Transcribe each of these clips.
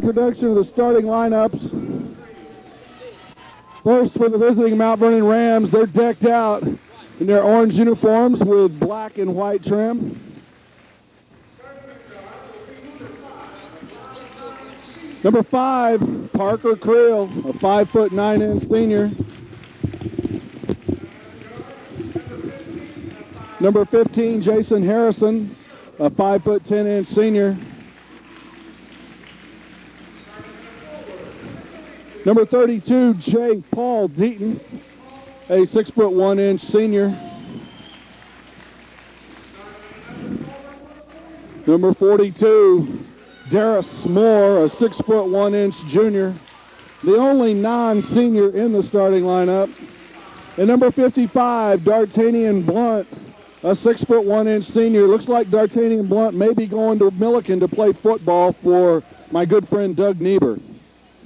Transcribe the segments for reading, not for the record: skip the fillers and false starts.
Introduction of the starting lineups. First for the visiting Mount Vernon Rams, they're decked out in their orange uniforms with black and white trim. Number 5, Parker Creel, a 5'9" senior. Number 15, Jason Harrison, a 5'10" senior. Number 32, J. Paul Deaton, a 6'1" senior. Number 42, Darius Moore, a 6'1" junior. The only non-senior in the starting lineup. And number 55, D'Artagnan Blunt, a 6'1" senior. Looks like D'Artagnan Blunt may be going to Milliken to play football for my good friend Doug Niebuhr.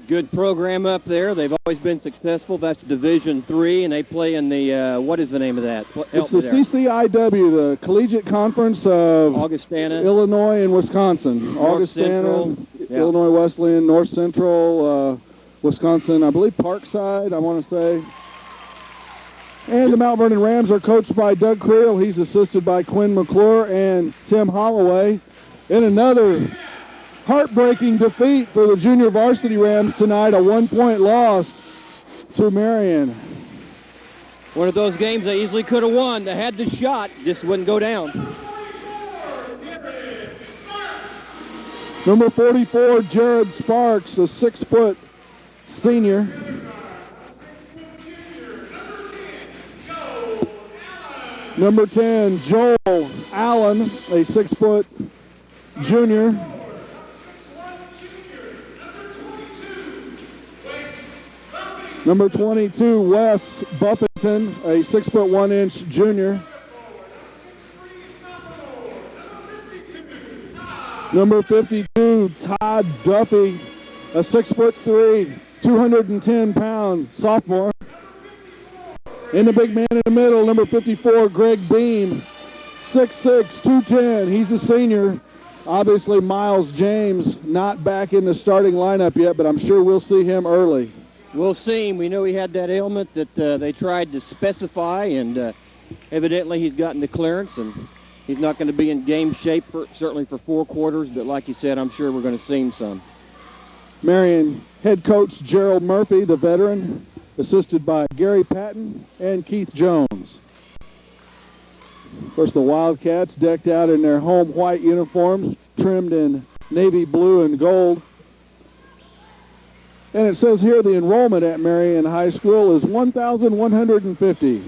Good program up there. They've always been successful. That's Division III, and they play in the, what is the name of that? It's the CCIW, the Collegiate Conference of Augustana, Illinois and Wisconsin. North Central, Illinois Wesleyan, North Central, Wisconsin, I believe Parkside, I want to say. And the Mount Vernon Rams are coached by Doug Creel. He's assisted by Quinn McClure and Tim Holloway. In another heartbreaking defeat for the junior varsity Rams tonight, a 1-point loss to Marion. One of those games they easily could have won. They had the shot, just wouldn't go down. Number 44, Jared Sparks, a 6-foot senior. Number 10, Joel Allen, a 6-foot junior. Number 22, Wes Buffington, a 6'1" junior. Number 52, Todd Duffy, a 6'3", 210-pound sophomore. And the big man in the middle, number 54, Greg Beam, 6'6", 210. He's a senior. Obviously, Miles James not back in the starting lineup yet, but I'm sure we'll see him early. We'll see him. We know he had that ailment that they tried to specify, and evidently he's gotten the clearance, and he's not going to be in game shape, certainly for 4 quarters, but like you said, I'm sure we're going to see him some. Marion head coach Gerald Murphy, the veteran, assisted by Gary Patton and Keith Jones. Of course, the Wildcats decked out in their home white uniforms, trimmed in navy blue and gold. And it says here the enrollment at Marion High School is 1,150.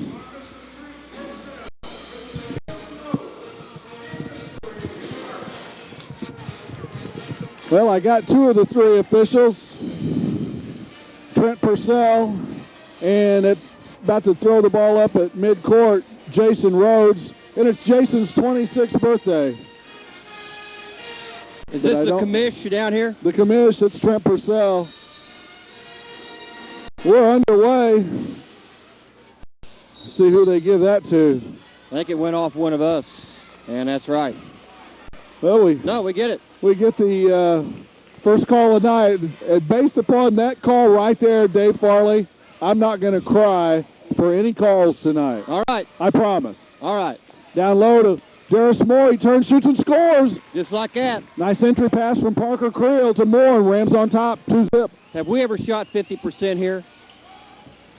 Well, I got 2 of the 3 officials. Trent Purcell, and it's about to throw the ball up at midcourt, Jason Rhodes, and it's Jason's 26th birthday. Is this the commish down here? The commish, it's Trent Purcell. We're underway. See who they give that to. I think it went off one of us, and that's right. Well, we get it. We get the first call of the night. And based upon that call right there, Dave Farley, I'm not going to cry for any calls tonight. All right. I promise. All right. Down low to Darius Moore. He turns, shoots, and scores. Just like that. Nice entry pass from Parker Creel to Moore, and Rams on top, 2-zip. Have we ever shot 50% here?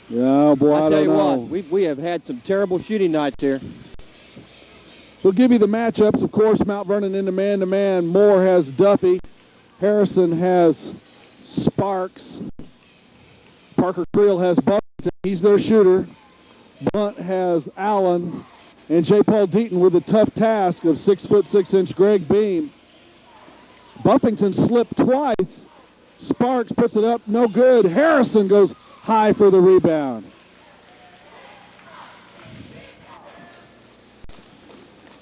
Yeah, boy, I don't know. I tell you what, we have had some terrible shooting nights here. We'll give you the matchups. Of course, Mount Vernon in the man-to-man. Moore has Duffy. Harrison has Sparks. Parker Creel has Buffington. He's their shooter. Blunt has Allen. And J. Paul Deaton with the tough task of 6'6" Greg Beam. Buffington slipped twice. Sparks puts it up, no good. Harrison goes high for the rebound.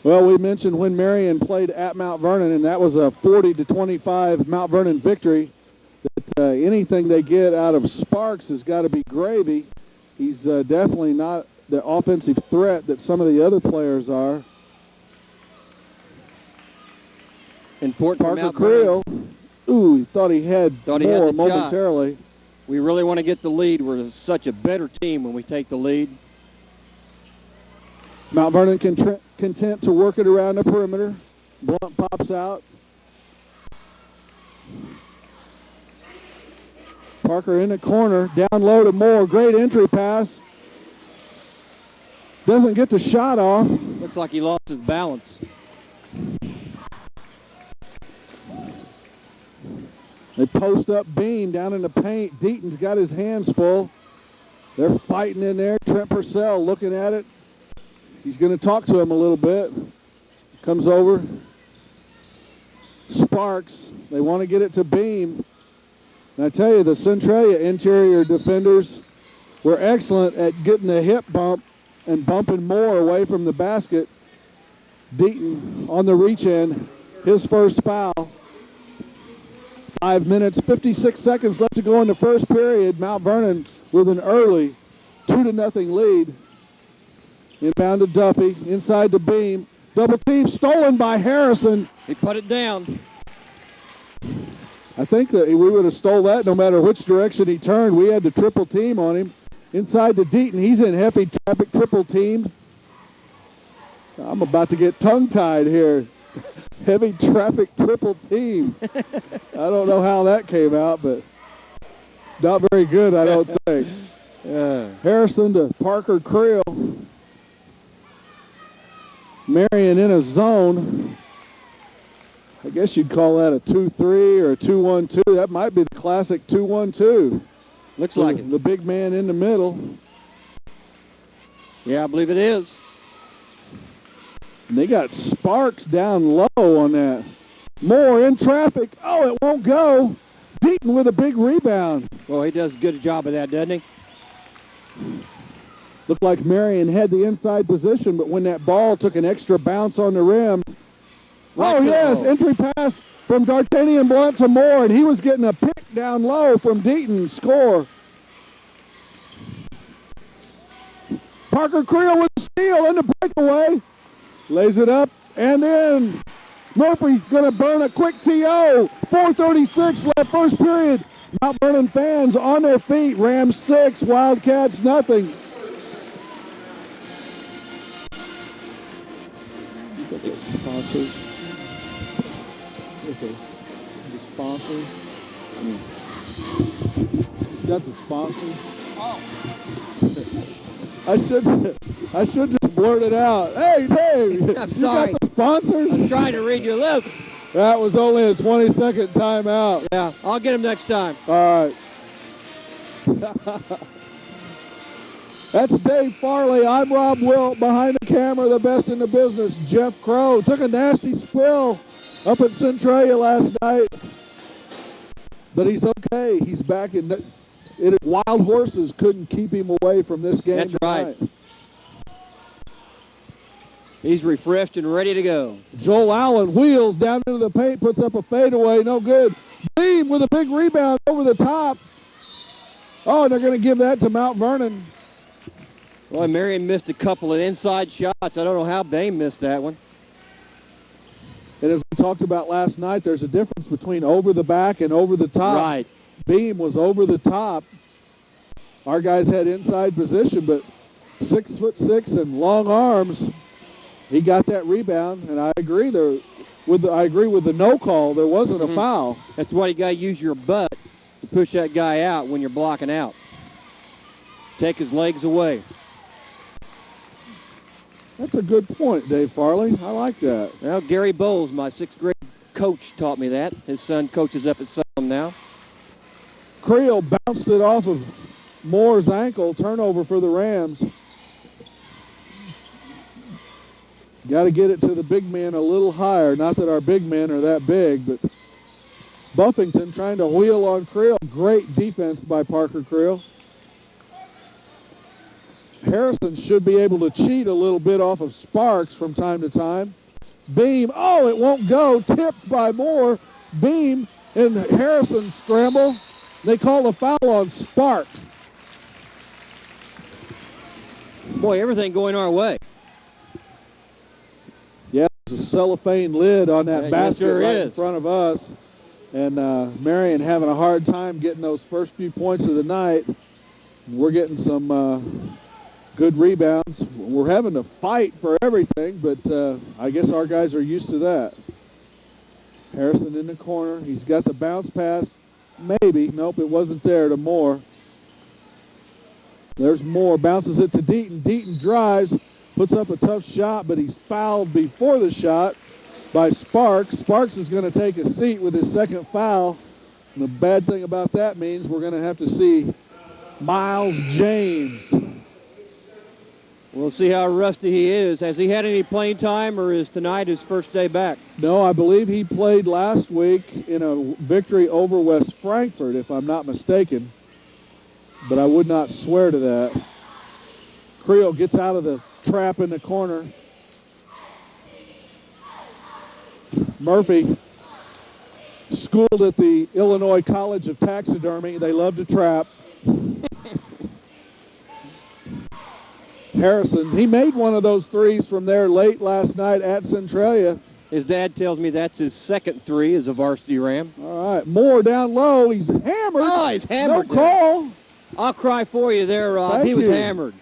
Well, we mentioned when Marion played at Mount Vernon, and that was a 40-25 Mount Vernon victory, that anything they get out of Sparks has got to be gravy. He's definitely not the offensive threat that some of the other players are. Important Parker Creel Ooh, he thought he had Thought more he had the momentarily. shot. We really want to get the lead. We're such a better team when we take the lead. Mount Vernon content to work it around the perimeter. Blunt pops out. Parker in the corner, down low to Moore. Great entry pass. Doesn't get the shot off. Looks like he lost his balance. They post up Beam down in the paint. Deaton's got his hands full. They're fighting in there. Trent Purcell looking at it. He's going to talk to him a little bit. Comes over. Sparks. They want to get it to Beam. And I tell you, the Centralia interior defenders were excellent at getting the hip bump and bumping Moore away from the basket. Deaton on the reach in. His first foul. 5 minutes, 56 seconds left to go in the first period. Mount Vernon with an early 2-0 lead. Inbound to Duffy, inside to Beam. Double team stolen by Harrison. He put it down. I think that we would have stole that no matter which direction he turned. We had the triple team on him. Inside to Deaton. He's in heavy traffic, triple teamed. I'm about to get tongue-tied here. Heavy traffic triple team. I don't know how that came out, but not very good, I don't think. Harrison to Parker Creel. Marion in a zone. I guess you'd call that a 2-3 or a 2-1-2. That might be the classic 2-1-2. Looks like it. The big man in the middle. Yeah, I believe it is. And they got Sparks down low on that. Moore in traffic. Oh, it won't go. Deaton with a big rebound. Well, he does a good job of that, doesn't he? Looked like Marion had the inside position, but when that ball took an extra bounce on the rim. Oh, yes, entry pass from D'Artagnan Blunt to Moore, and he was getting a pick down low from Deaton. Score. Parker Creel with a steal in the breakaway. Lays it up, and then Murphy's going to burn a quick TO. 4:36 left, first period. Mount Vernon fans on their feet. Rams 6, Wildcats nothing. Look at those sponsors. Look at the sponsors. Got the sponsors. Oh. I should just blurt it out. Hey, Dave, I'm you sorry. got the sponsors? I was trying to read your lips. That was only a 20-second timeout. Yeah, I'll get him next time. All right. That's Dave Farley. I'm Rob Wilt. Behind the camera, the best in the business, Jeff Crow. Took a nasty spill up at Centralia last night. But he's okay. He's back in Wild Horses couldn't keep him away from this game. That's tonight. right. He's refreshed and ready to go. Joel Allen wheels down into the paint, puts up a fadeaway, no good. Beam with a big rebound over the top. Oh, and they're going to give that to Mount Vernon. Well, Marion missed a couple of inside shots. I don't know how Beam missed that one. And as we talked about last night, there's a difference between over the back and over the top. Right. Beam was over the top. Our guys had inside position, but 6'6" and long arms. He got that rebound, and I agree with the no call. There wasn't a foul. That's why you got to use your butt to push that guy out when you're blocking out. Take his legs away. That's a good point, Dave Farley. I like that. Well, Gary Bowles, my 6th grade coach, taught me that. His son coaches up at Salem now. Creel bounced it off of Moore's ankle. Turnover for the Rams. Got to get it to the big man a little higher. Not that our big men are that big, but Buffington trying to wheel on Creel. Great defense by Parker Creel. Harrison should be able to cheat a little bit off of Sparks from time to time. Beam, oh, it won't go. Tipped by Moore. Beam and Harrison scramble. They call a foul on Sparks. Boy, everything going our way. Yeah, there's a cellophane lid on that basket yes, there right is. in front of us. And Marion having a hard time getting those first few points of the night. We're getting some good rebounds. We're having to fight for everything, but I guess our guys are used to that. Harrison in the corner. He's got the bounce pass. Maybe. Nope, it wasn't there to Moore. There's Moore. Bounces it to Deaton. Deaton drives, puts up a tough shot, but he's fouled before the shot by Sparks. Sparks is going to take a seat with his second foul. And the bad thing about that means we're going to have to see Miles James. We'll see how rusty he is. Has he had any playing time, or is tonight his first day back? No, I believe he played last week in a victory over West Frankfort, if I'm not mistaken. But I would not swear to that. Creel gets out of the trap in the corner. Murphy, schooled at the Illinois College of Taxidermy. They love to trap. Harrison, he made one of those threes from there late last night at Centralia. His dad tells me that's his second three as a varsity Ram. All right, Moore down low. He's hammered. Oh, he's hammered. No call. I'll cry for you there, Rob. Thank he was you. hammered.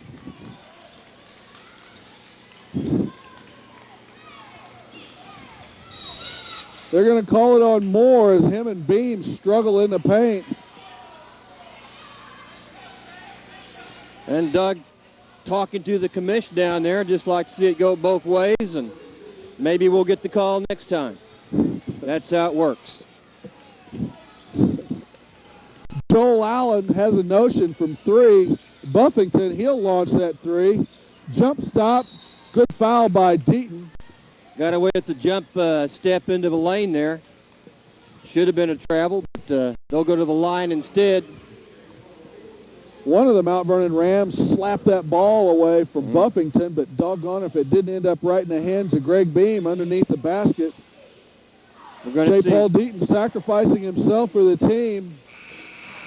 They're going to call it on Moore as him and Beam struggle in the paint. And Doug talking to the commission down there, just like to see it go both ways, and maybe we'll get the call next time. That's how it works. Joel Allen has a notion from three. Buffington, he'll launch that three. Jump stop. Good foul by Deaton. Got away with the jump step into the lane there. Should have been a travel, but they'll go to the line instead. One of the Mount Vernon Rams slapped that ball away from Buffington, but doggone if it didn't end up right in the hands of Greg Beam underneath the basket. J. Paul Deaton sacrificing himself for the team.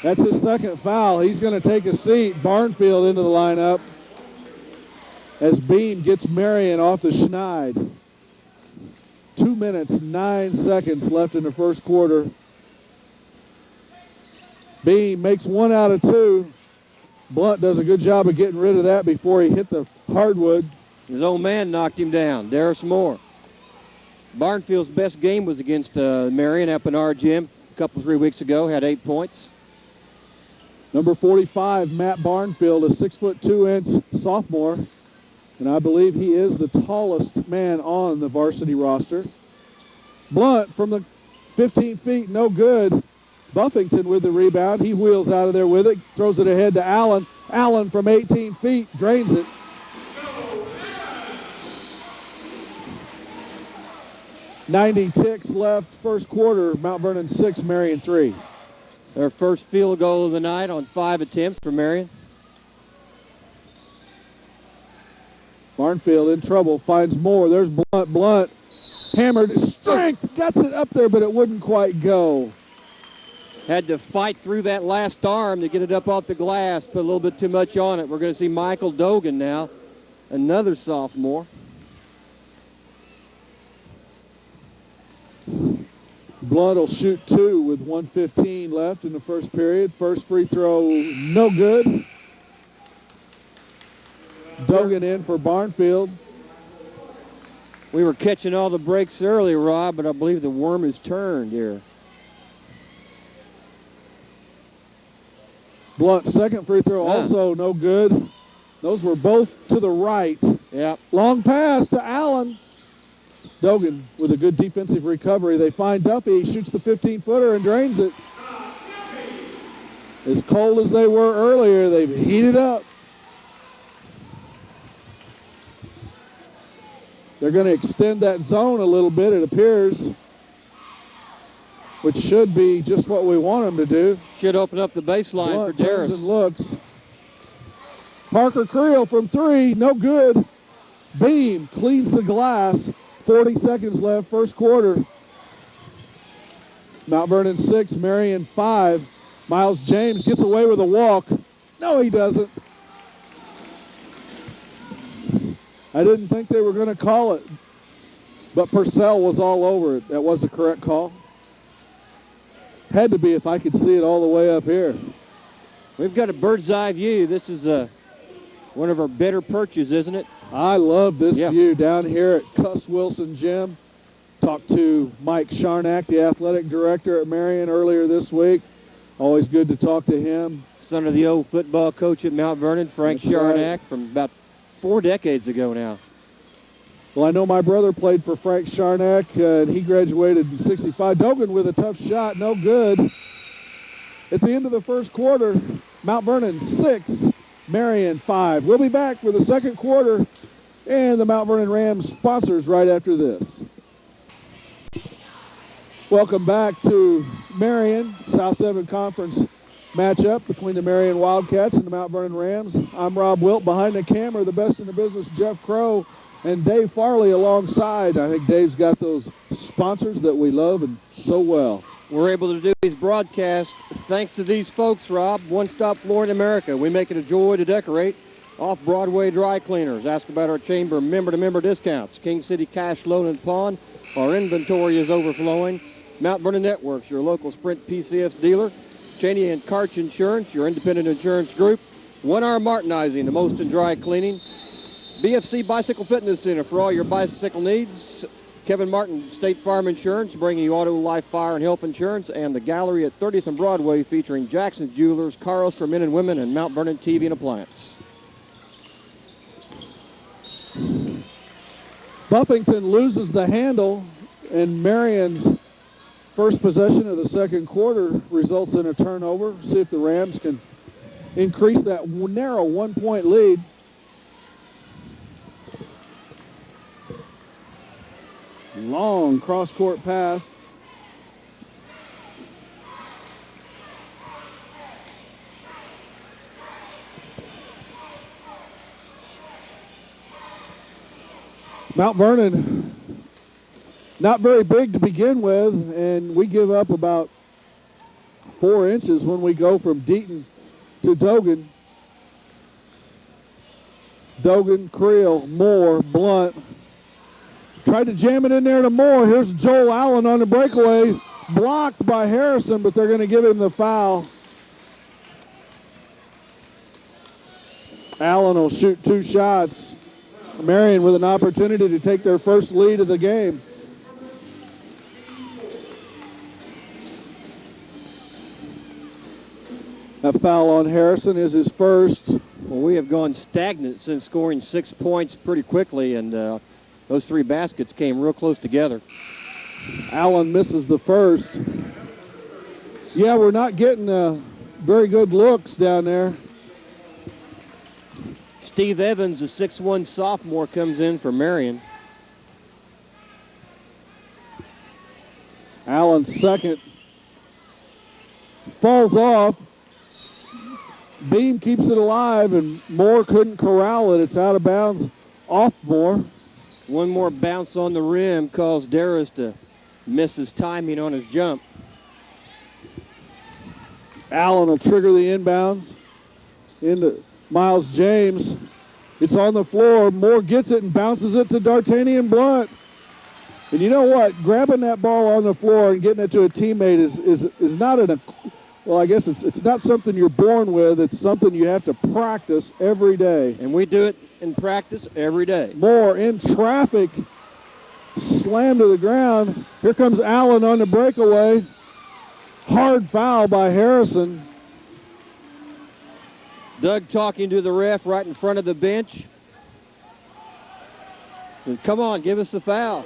That's his second foul. He's going to take a seat. Barnfield into the lineup as Beam gets Marion off the schneid. 2 minutes, 9 seconds left in the first quarter. Beam makes 1 out of 2. Blunt does a good job of getting rid of that before he hit the hardwood. His old man knocked him down, Darius Moore. Barnfield's best game was against Marion up in our gym a 3 weeks ago, had 8 points. Number 45, Matt Barnfield, a 6'2" sophomore, and I believe he is the tallest man on the varsity roster. Blunt from the 15 feet, no good. Buffington with the rebound. He wheels out of there with it, throws it ahead to Allen. Allen from 18 feet drains it. .90 ticks left, first quarter. Mount Vernon 6, Marion 3. Their first field goal of the night on 5 attempts for Marion. Barnfield in trouble, finds Moore. There's Blunt. Blunt hammered, strength, gets it up there, but it wouldn't quite go. Had to fight through that last arm to get it up off the glass, put a little bit too much on it. We're going to see Michael Dogan now, another sophomore. Blunt will shoot 2 with 1:15 left in the first period. First free throw, no good. Dogan in for Barnfield. We were catching all the breaks earlier, Rob, but I believe the worm is turned here. Blunt, second free throw, also no good. Those were both to the right. Yep. Long pass to Allen. Dogan with a good defensive recovery. They find Duffy. He shoots the 15-footer and drains it. As cold as they were earlier, they've heated up. They're going to extend that zone a little bit, it appears, which should be just what we want them to do. Should open up the baseline Blunt for Darris. turns and looks. Parker Creel from 3, no good. Beam cleans the glass. 40 seconds left, first quarter. Mount Vernon 6, Marion 5. Miles James gets away with a walk. No, he doesn't. I didn't think they were going to call it, but Purcell was all over it. That was the correct call. Had to be if I could see it all the way up here. We've got a bird's eye view. This is one of our better perches, isn't it? I love this view down here at Cuss Wilson Gym. Talked to Mike Sharnack, the athletic director at Marion, earlier this week. Always good to talk to him. Son of the old football coach at Mount Vernon, Frank Sharnack, from about 4 decades ago now. Well, I know my brother played for Frank Sharnack, and he graduated in '65. Dogan with a tough shot, no good. At the end of the first quarter, Mount Vernon 6, Marion 5. We'll be back for the second quarter and the Mount Vernon Rams sponsors right after this. Welcome back to Marion, South 7 Conference matchup between the Marion Wildcats and the Mount Vernon Rams. I'm Rob Wilt. Behind the camera, the best in the business, Jeff Crow, and Dave Farley alongside. I think Dave's got those sponsors that we love and so well. We're able to do these broadcasts thanks to these folks, Rob. One Stop Flooring America. We make it a joy to decorate. Off-Broadway Dry Cleaners. Ask about our chamber member-to-member discounts. King City Cash Loan and Pawn. Our inventory is overflowing. Mount Vernon Networks, your local Sprint PCS dealer. Cheney and Karch Insurance, your independent insurance group. 1 Hour Martinizing, the most in dry cleaning. BFC Bicycle Fitness Center for all your bicycle needs. Kevin Martin, State Farm Insurance, bringing you auto, life, fire, and health insurance. And the gallery at 30th and Broadway featuring Jackson's Jewelers, Carl's for men and women, and Mount Vernon TV and Appliance. Buffington loses the handle, and Marion's first possession of the second quarter results in a turnover. See if the Rams can increase that narrow 1-point lead. Long cross-court pass. Mount Vernon, not very big to begin with, and we give up about 4 inches when we go from Deaton to Dogan. Dogan, Creel, Moore, Blunt. Tried to jam it in there to Moore. Here's Joel Allen on the breakaway. Blocked by Harrison, but they're going to give him the foul. Allen will shoot 2 shots. Marion with an opportunity to take their first lead of the game. A foul on Harrison is his first. Well, we have gone stagnant since scoring 6 points pretty quickly, and those 3 baskets came real close together. Allen misses the first. Yeah, we're not getting very good looks down there. Steve Evans, a 6'1" sophomore, comes in for Marion. Allen's second falls off. Beam keeps it alive, and Moore couldn't corral it. It's out of bounds off Moore. One more bounce on the rim caused Darris to miss his timing on his jump. Allen will trigger the inbounds into Miles James. It's on the floor. Moore gets it and bounces it to D'Artagnan Blunt. And you know what? Grabbing that ball on the floor and getting it to a teammate is not well, I guess it's not something you're born with. It's something you have to practice every day. And we do it in practice every day. Moore in traffic, slammed to the ground. Here comes Allen on the breakaway. Hard foul by Harrison. Doug talking to the ref right in front of the bench. Said, come on, give us the foul.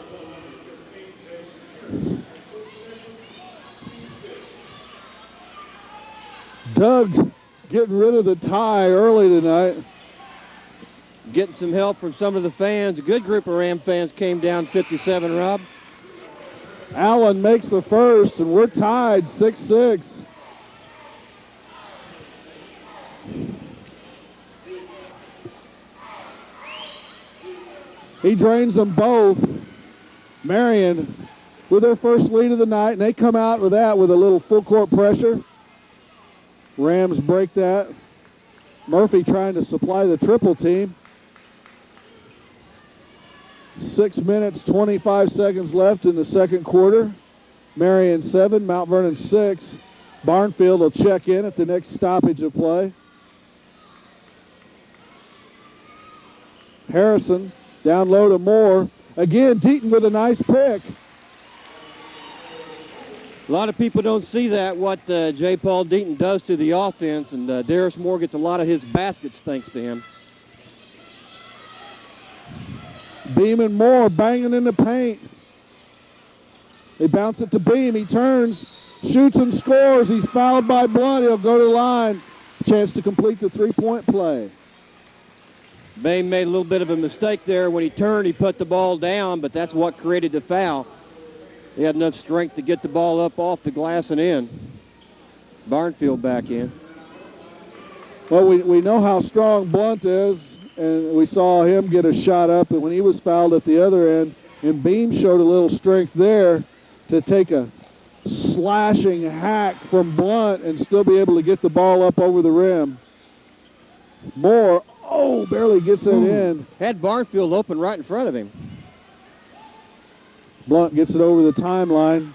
Doug getting rid of the tie early tonight. Getting some help from some of the fans. A good group of Ram fans came down 57, Rob. Allen makes the first, and we're tied 6-6. He drains them both. Marion with their first lead of the night, and they come out with that with a little full court pressure. Rams break that. Murphy trying to supply the triple team. 6 minutes, 25 seconds left in the second quarter. Marion 7, Mount Vernon 6. Barnfield will check in at the next stoppage of play. Harrison down low to Moore. Again, Deaton with a nice pick. A lot of people don't see that, what J. Paul Deaton does to the offense, and Darius Moore gets a lot of his baskets thanks to him. Beam and Moore banging in the paint. They bounce it to Beam. He turns, shoots and scores. He's fouled by Blunt. He'll go to the line. Chance to complete the three-point play. Beam made a little bit of a mistake there. When he turned, he put the ball down, but that's what created the foul. He had enough strength to get the ball up off the glass and in. Barnfield back in. Well, we know how strong Blunt is, and we saw him get a shot up when he was fouled at the other end, and Beam showed a little strength there to take a slashing hack from Blunt and still be able to get the ball up over the rim. Moore, barely gets it in. Had Barnfield open right in front of him. Blunt gets it over the timeline.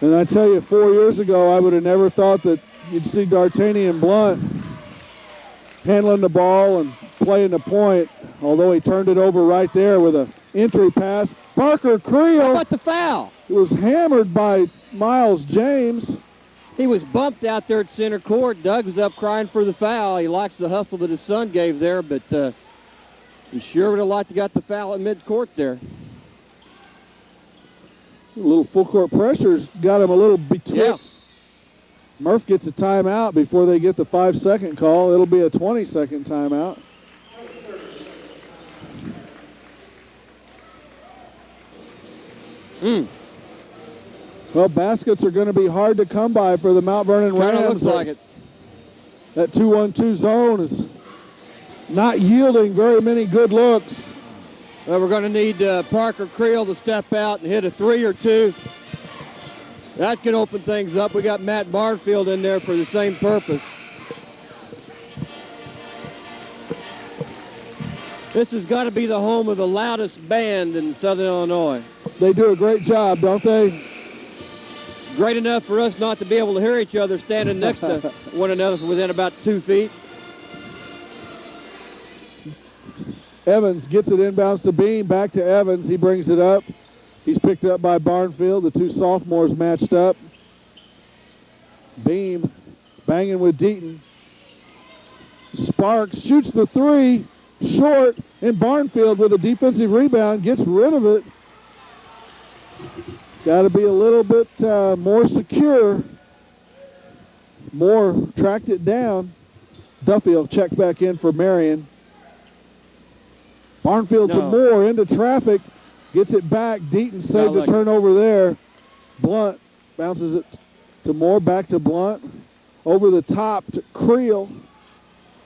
And I tell you, 4 years ago, I would have never thought that you'd see D'Artagnan Blunt handling the ball and playing the point, although he turned it over right there with an entry pass. Parker Creel. How about the foul? Was hammered by Miles James. He was bumped out there at center court. Doug was up crying for the foul. He likes the hustle that his son gave there, but he sure would have liked to got the foul at midcourt there. A little full court pressure's got him a little betwixt. Yeah. Murph gets a timeout before they get the 5-second call. It'll be a 20-second timeout. Well, baskets are going to be hard to come by for the Mount Vernon Rams. Kind of looks like it. That 2-1-2 zone is not yielding very many good looks. Well, we're going to need Parker Creel to step out and hit a 3 or 2. That can open things up. We got Matt Barnfield in there for the same purpose. This has got to be the home of the loudest band in Southern Illinois. They do a great job, don't they? Great enough for us not to be able to hear each other standing next to one another within about 2 feet. Evans gets it inbounds to Beam. Back to Evans. He brings it up. He's picked up by Barnfield. The two sophomores matched up. Beam banging with Deaton. Sparks shoots the 3. Short. And Barnfield with a defensive rebound gets rid of it. Got to be a little bit more secure. Moore tracked it down. Duffy will check back in for Marion. Barnfield to Moore into traffic. Gets it back. Deaton saved the turnover there. Blunt bounces it to Moore. Back to Blunt. Over the top to Creel.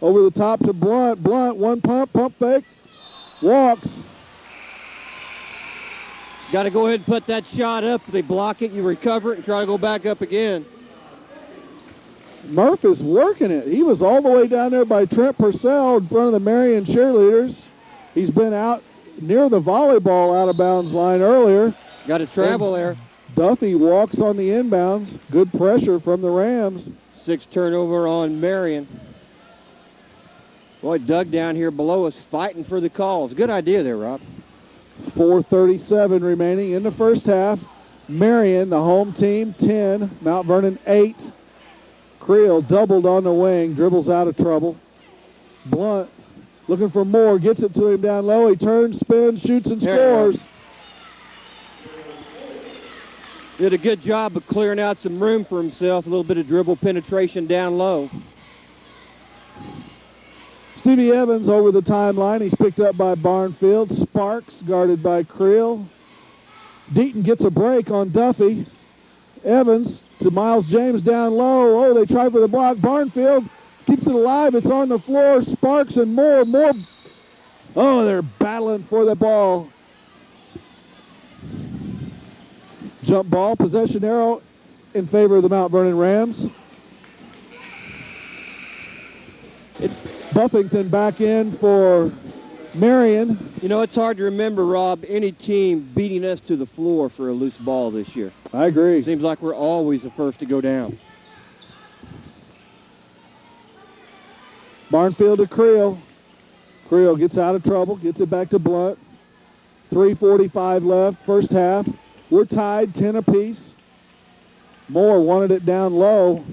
Over the top to Blunt. Blunt, one pump fake. Walks. Got to go ahead and put that shot up. They block it, you recover it, and try to go back up again. Murph is working it. He was all the way down there by Trent Purcell in front of the Marion cheerleaders. He's been out near the volleyball out-of-bounds line earlier. Got to travel there. Duffy walks on the inbounds. Good pressure from the Rams. 6 turnover on Marion. Boy, Doug down here below us fighting for the calls. Good idea there, Rob. 4:37 remaining in the first half. Marion, the home team, 10. Mount Vernon, 8. Creel doubled on the wing, dribbles out of trouble. Blunt looking for Moore, gets it to him down low. He turns, spins, shoots, and scores. Did a good job of clearing out some room for himself. A little bit of dribble penetration down low. Stevie Evans over the timeline. He's picked up by Barnfield. Sparks guarded by Creel. Deaton gets a break on Duffy. Evans to Miles James down low. They try for the block. Barnfield keeps it alive. It's on the floor. Sparks and Moore. They're battling for the ball. Jump ball. Possession arrow in favor of the Mount Vernon Rams. Buffington back in for Marion. You know, it's hard to remember, Rob, any team beating us to the floor for a loose ball this year. I agree. Seems like we're always the first to go down. Barnfield to Creel. Creel gets out of trouble, gets it back to Blunt. 3:45 left, first half. We're tied, 10 apiece. Moore wanted it down low.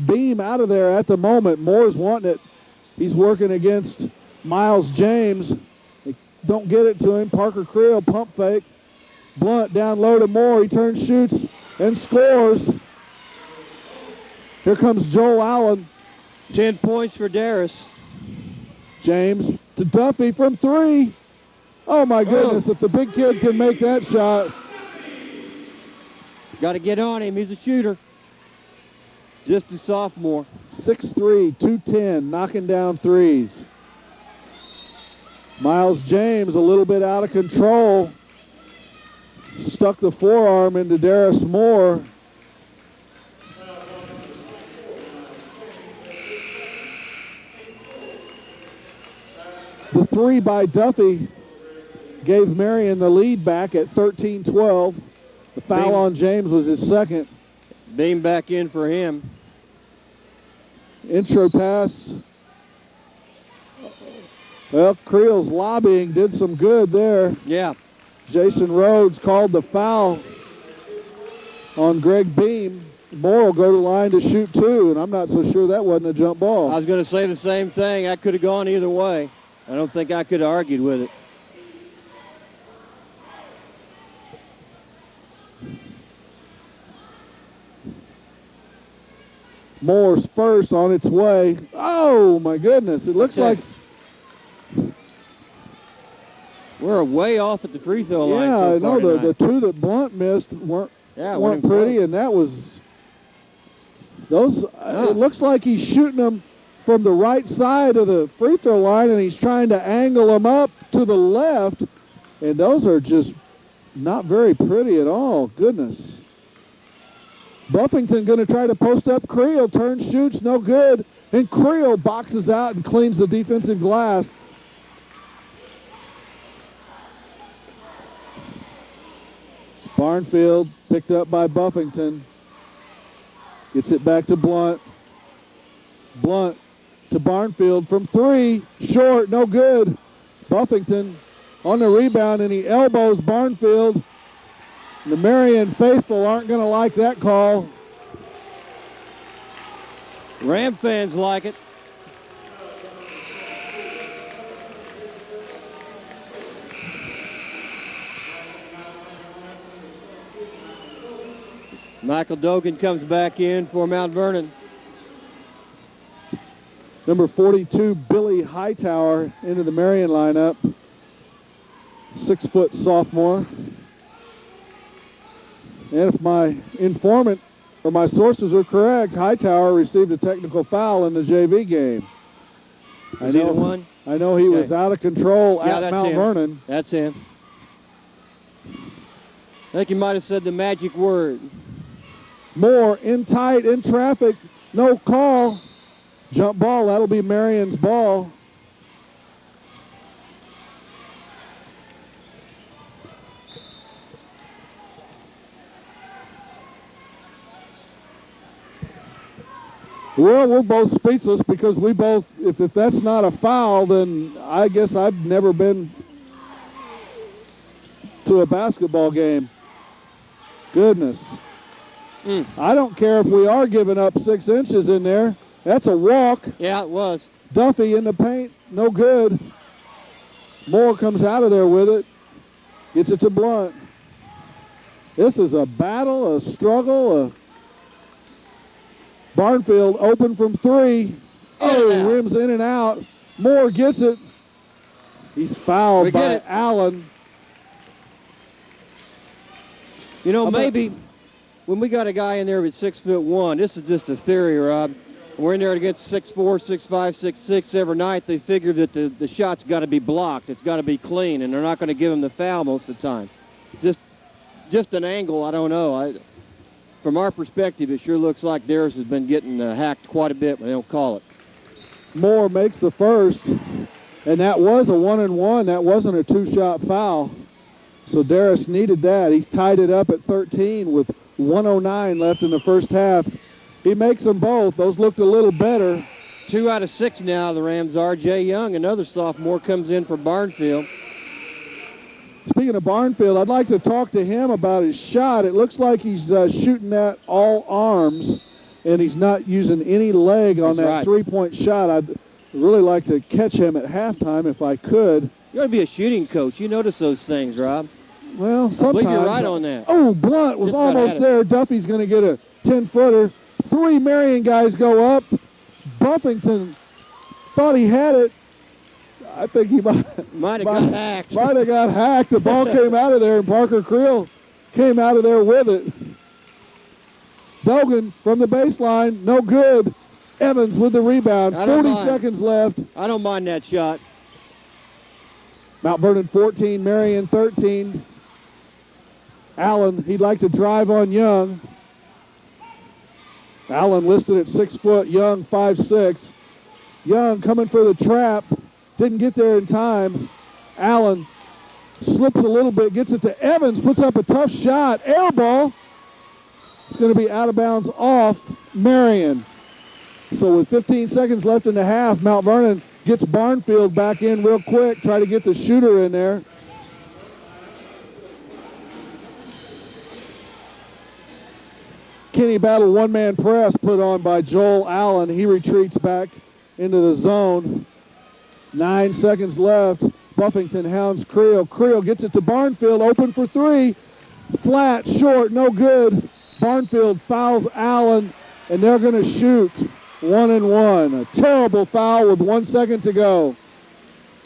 Beam out of there at the moment. Moore's wanting it. He's working against Miles James. They don't get it to him. Parker Creel, pump fake. Blunt down low to Moore. He turns, shoots, and scores. Here comes Joel Allen. 10 points for Darris. James to Duffy from 3. Oh, my goodness. If the big kid can make that shot. Got to get on him. He's a shooter. Just a sophomore. 6'3", 210, knocking down threes. Miles James a little bit out of control. Stuck the forearm into Darris Moore. The 3 by Duffy gave Marion the lead back at 13-12. The foul on James was his second. Beam back in for him. Intro pass. Well, Creel's lobbying did some good there. Yeah. Jason Rhodes called the foul on Greg Beam. Moore will go to the line to shoot 2, and I'm not so sure that wasn't a jump ball. I was going to say the same thing. I could have gone either way. I don't think I could have argued with it. Moore's first on its way. Oh, my goodness. It looks like... We're way off at the free throw line. Yeah, so I know. far The 2 that Blunt missed weren't pretty, close. and that was... Those. It looks like he's shooting them from the right side of the free throw line, and he's trying to angle them up to the left, and those are just not very pretty at all. Goodness. Buffington going to try to post up Creel. Turns, shoots, no good. And Creel boxes out and cleans the defensive glass. Barnfield picked up by Buffington. Gets it back to Blunt. Blunt to Barnfield from 3. Short, no good. Buffington on the rebound, and he elbows Barnfield. The Marion faithful aren't going to like that call. Ram fans like it. Michael Dogan comes back in for Mount Vernon. Number 42, Billy Hightower, into the Marion lineup. 6-foot sophomore. And if my informant or my sources are correct, Hightower received a technical foul in the JV game. Is he the one? I know he was out of control at Mount Vernon. That's him. I think he might have said the magic word. Moore in tight, in traffic, no call. Jump ball, that'll be Marion's ball. Well, we're both speechless because we both, if that's not a foul, then I guess I've never been to a basketball game. Goodness. I don't care if we are giving up 6 inches in there. That's a walk. Yeah, it was. Duffy in the paint, no good. Moore comes out of there with it. Gets it to Blunt. This is a battle, a struggle, Barnfield open from 3. Oh, rims in and out. Moore gets it. He's fouled by Allen. You know, maybe when we got a guy in there with 6'1", this is just a theory, Rob. We're in there against 6'4", 6'5", 6'6" every night. They figure that the shot's got to be blocked. It's got to be clean, and they're not going to give him the foul most of the time. Just an angle, I don't know. From our perspective, it sure looks like theirs has been getting hacked quite a bit, but they don't call it. Moore makes the first. And that was a 1-and-1. That wasn't a two-shot foul. So Darris needed that. He's tied it up at 13 with 1:09 left in the first half. He makes them both. Those looked a little better. 2 out of 6 now, the Rams are. Jay Young, another sophomore, comes in for Barnfield. Speaking of Barnfield, I'd like to talk to him about his shot. It looks like he's shooting that all arms, and he's not using any leg on that three-point shot. I'd really like to catch him at halftime if I could. You ought to be a shooting coach. You notice those things, Rob. Well, sometimes. I believe you're right on that. Oh, Blunt was almost there. Duffy's going to get a 10-footer. 3 Marion guys go up. Buffington thought he had it. I think he might have got hacked. Might have got hacked. The ball came out of there, and Parker Creel came out of there with it. Dogan from the baseline, no good. Evans with the rebound. 40 seconds left. I don't mind that shot. Mount Vernon 14, Marion 13. Allen, he'd like to drive on Young. Allen listed at 6 foot, Young 5'6". Young coming for the trap. Didn't get there in time. Allen slips a little bit, gets it to Evans, puts up a tough shot. Air ball. It's going to be out of bounds off Marion. So with 15 seconds left in the half, Mount Vernon gets Barnfield back in real quick, try to get the shooter in there. Kenny Battle one-man press put on by Joel Allen. He retreats back into the zone. 9 seconds left. Buffington hounds Creel. Creel gets it to Barnfield, open for 3. Flat, short, no good. Barnfield fouls Allen, and they're going to shoot 1-and-1. A terrible foul with 1 second to go.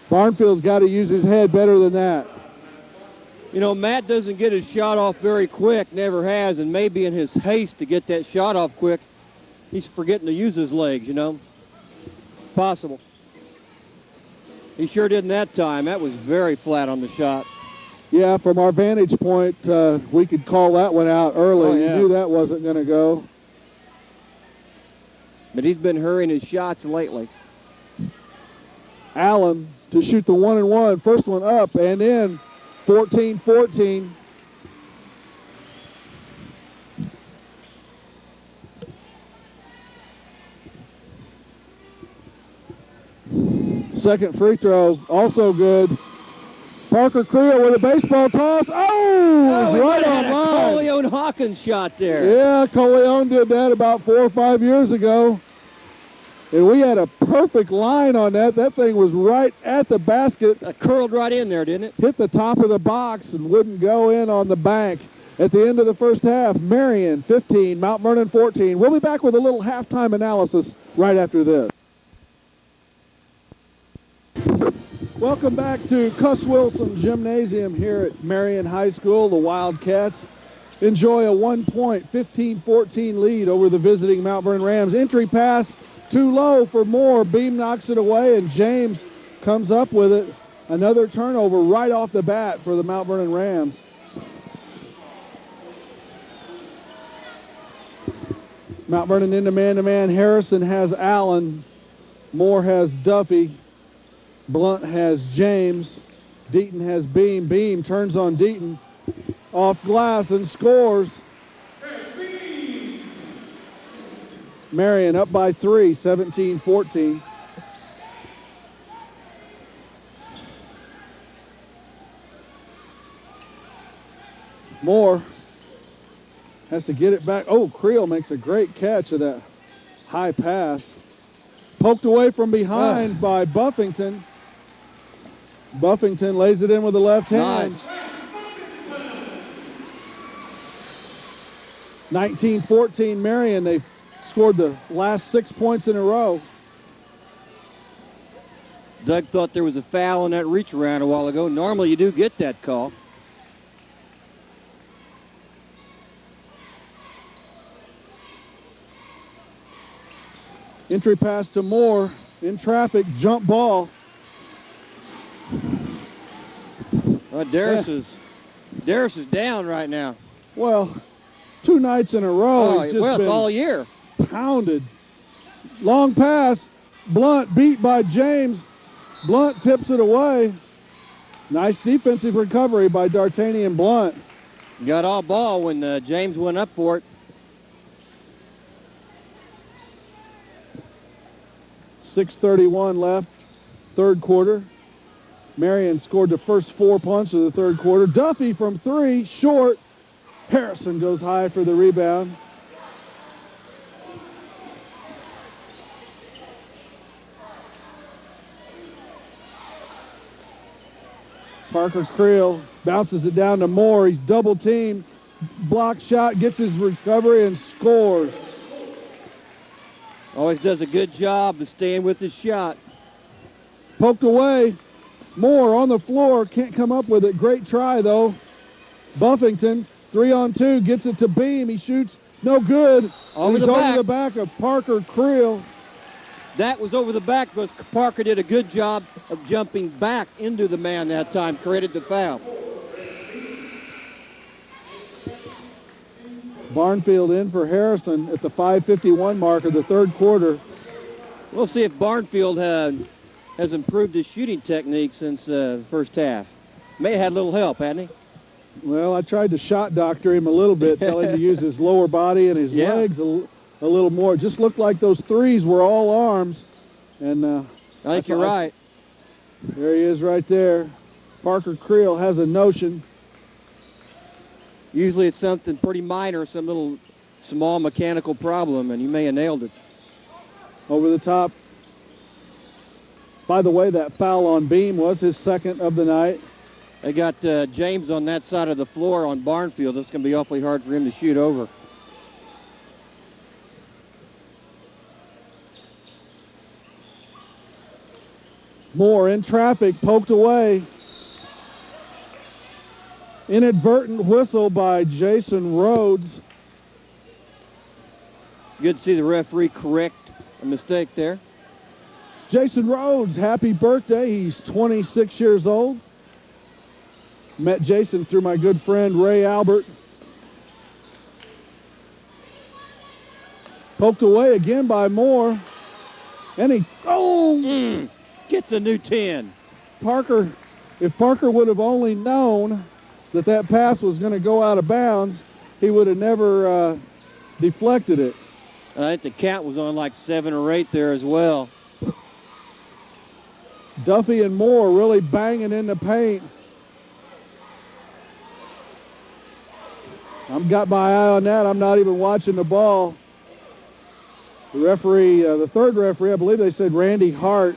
Barnfield's got to use his head better than that. You know, Matt doesn't get his shot off very quick, never has, and maybe in his haste to get that shot off quick, he's forgetting to use his legs, you know. Possible. He sure didn't that time. That was very flat on the shot. Yeah, from our vantage point, we could call that one out early. Oh, yeah. You knew that wasn't going to go. But he's been hurrying his shots lately. Allen to shoot the 1-and-1. First one up and in. 14-14. Second free throw, also good. Parker Creel with a baseball toss. Oh, right on line. Coleon Hawkins shot there. Yeah, Coleon did that about 4 or 5 years ago. And we had a perfect line on that. That thing was right at the basket. It curled right in there, didn't it? Hit the top of the box and wouldn't go in on the bank. At the end of the first half, Marion 15, Mount Vernon 14. We'll be back with a little halftime analysis right after this. Welcome back to Cuss Wilson Gymnasium here at Marion High School. The Wildcats enjoy a 1-point, 15-14 lead over the visiting Mount Vernon Rams. Entry pass too low for Moore. Beam knocks it away, and James comes up with it. Another turnover right off the bat for the Mount Vernon Rams. Mount Vernon into man-to-man. Harrison has Allen. Moore has Duffy. Blunt has James. Deaton has Beam. Beam turns on Deaton. Off glass and scores. Marion up by 3, 17-14. Moore has to get it back. Oh, Creel makes a great catch of that high pass. Poked away from behind by Buffington. Buffington lays it in with the left hand. Nice. 19-14 Marion. They've scored the last 6 points in a row. Doug thought there was a foul on that reach around a while ago. Normally you do get that call. Entry pass to Moore. In traffic, jump ball. Darris is down right now. Well, 2 nights in a row. He's just it's all year. Pounded. Long pass. Blunt beat by James. Blunt tips it away. Nice defensive recovery by D'Artagnan Blunt. Got all ball when James went up for it. 6:31 left, third quarter. Marion scored the first 4 points of the third quarter. Duffy from 3, short. Harrison goes high for the rebound. Parker Creel bounces it down to Moore. He's double teamed. Block shot, gets his recovery, and scores. Always does a good job of staying with his shot. Poked away. Moore on the floor. Can't come up with it. Great try, though. Buffington, 3-on-2, gets it to Beam. He shoots. No good. Over He's the over back. the back of Parker Creel. That was over the back because Parker did a good job of jumping back into the man that time, created the foul. Barnfield in for Harrison at the 5:51 mark of the third quarter. We'll see if Barnfield has improved his shooting technique since the first half. May have had a little help, hadn't he? Well, I tried to shot doctor him a little bit, tell him to use his lower body and his legs a little more. It just looked like those threes were all arms. And I think you're right. There he is right there. Parker Creel has a notion. Usually it's something pretty minor, some little small mechanical problem, and you may have nailed it. Over the top. By the way, that foul on Beam was his second of the night. They got James on that side of the floor on Barnfield. It's going to be awfully hard for him to shoot over. Moore in traffic, poked away. Inadvertent whistle by Jason Rhodes. Good to see the referee correct a mistake there. Jason Rhodes, happy birthday. He's 26 years old. Met Jason through my good friend Ray Albert. Poked away again by Moore. And he, Gets a new 10. Parker, if Parker would have only known that pass was going to go out of bounds, he would have never deflected it. I think the count was on like 7 or 8 there as well. Duffy and Moore really banging in the paint. I've got my eye on that. I'm not even watching the ball. The referee, the third referee, I believe they said Randy Hart.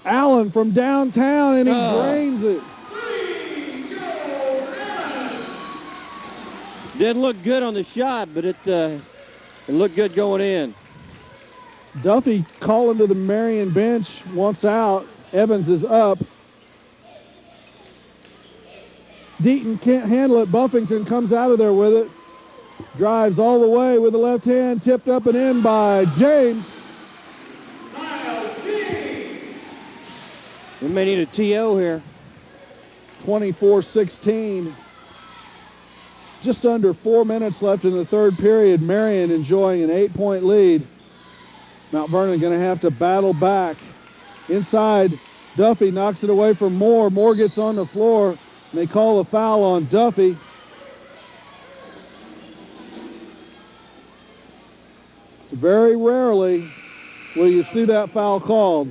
Allen from downtown, and he drains it. Didn't look good on the shot, but it looked good going in. Duffy calling to the Marion bench, wants out. Evans is up. Deaton can't handle it. Buffington comes out of there with it. Drives all the way with the left hand, tipped up and in by James. We may need a TO here. 24-16. Just under 4 minutes left in the third period. Marion enjoying an 8-point lead. Mount Vernon going to have to battle back. Inside, Duffy knocks it away from Moore. Moore gets on the floor, and they call a foul on Duffy. Very rarely will you see that foul called.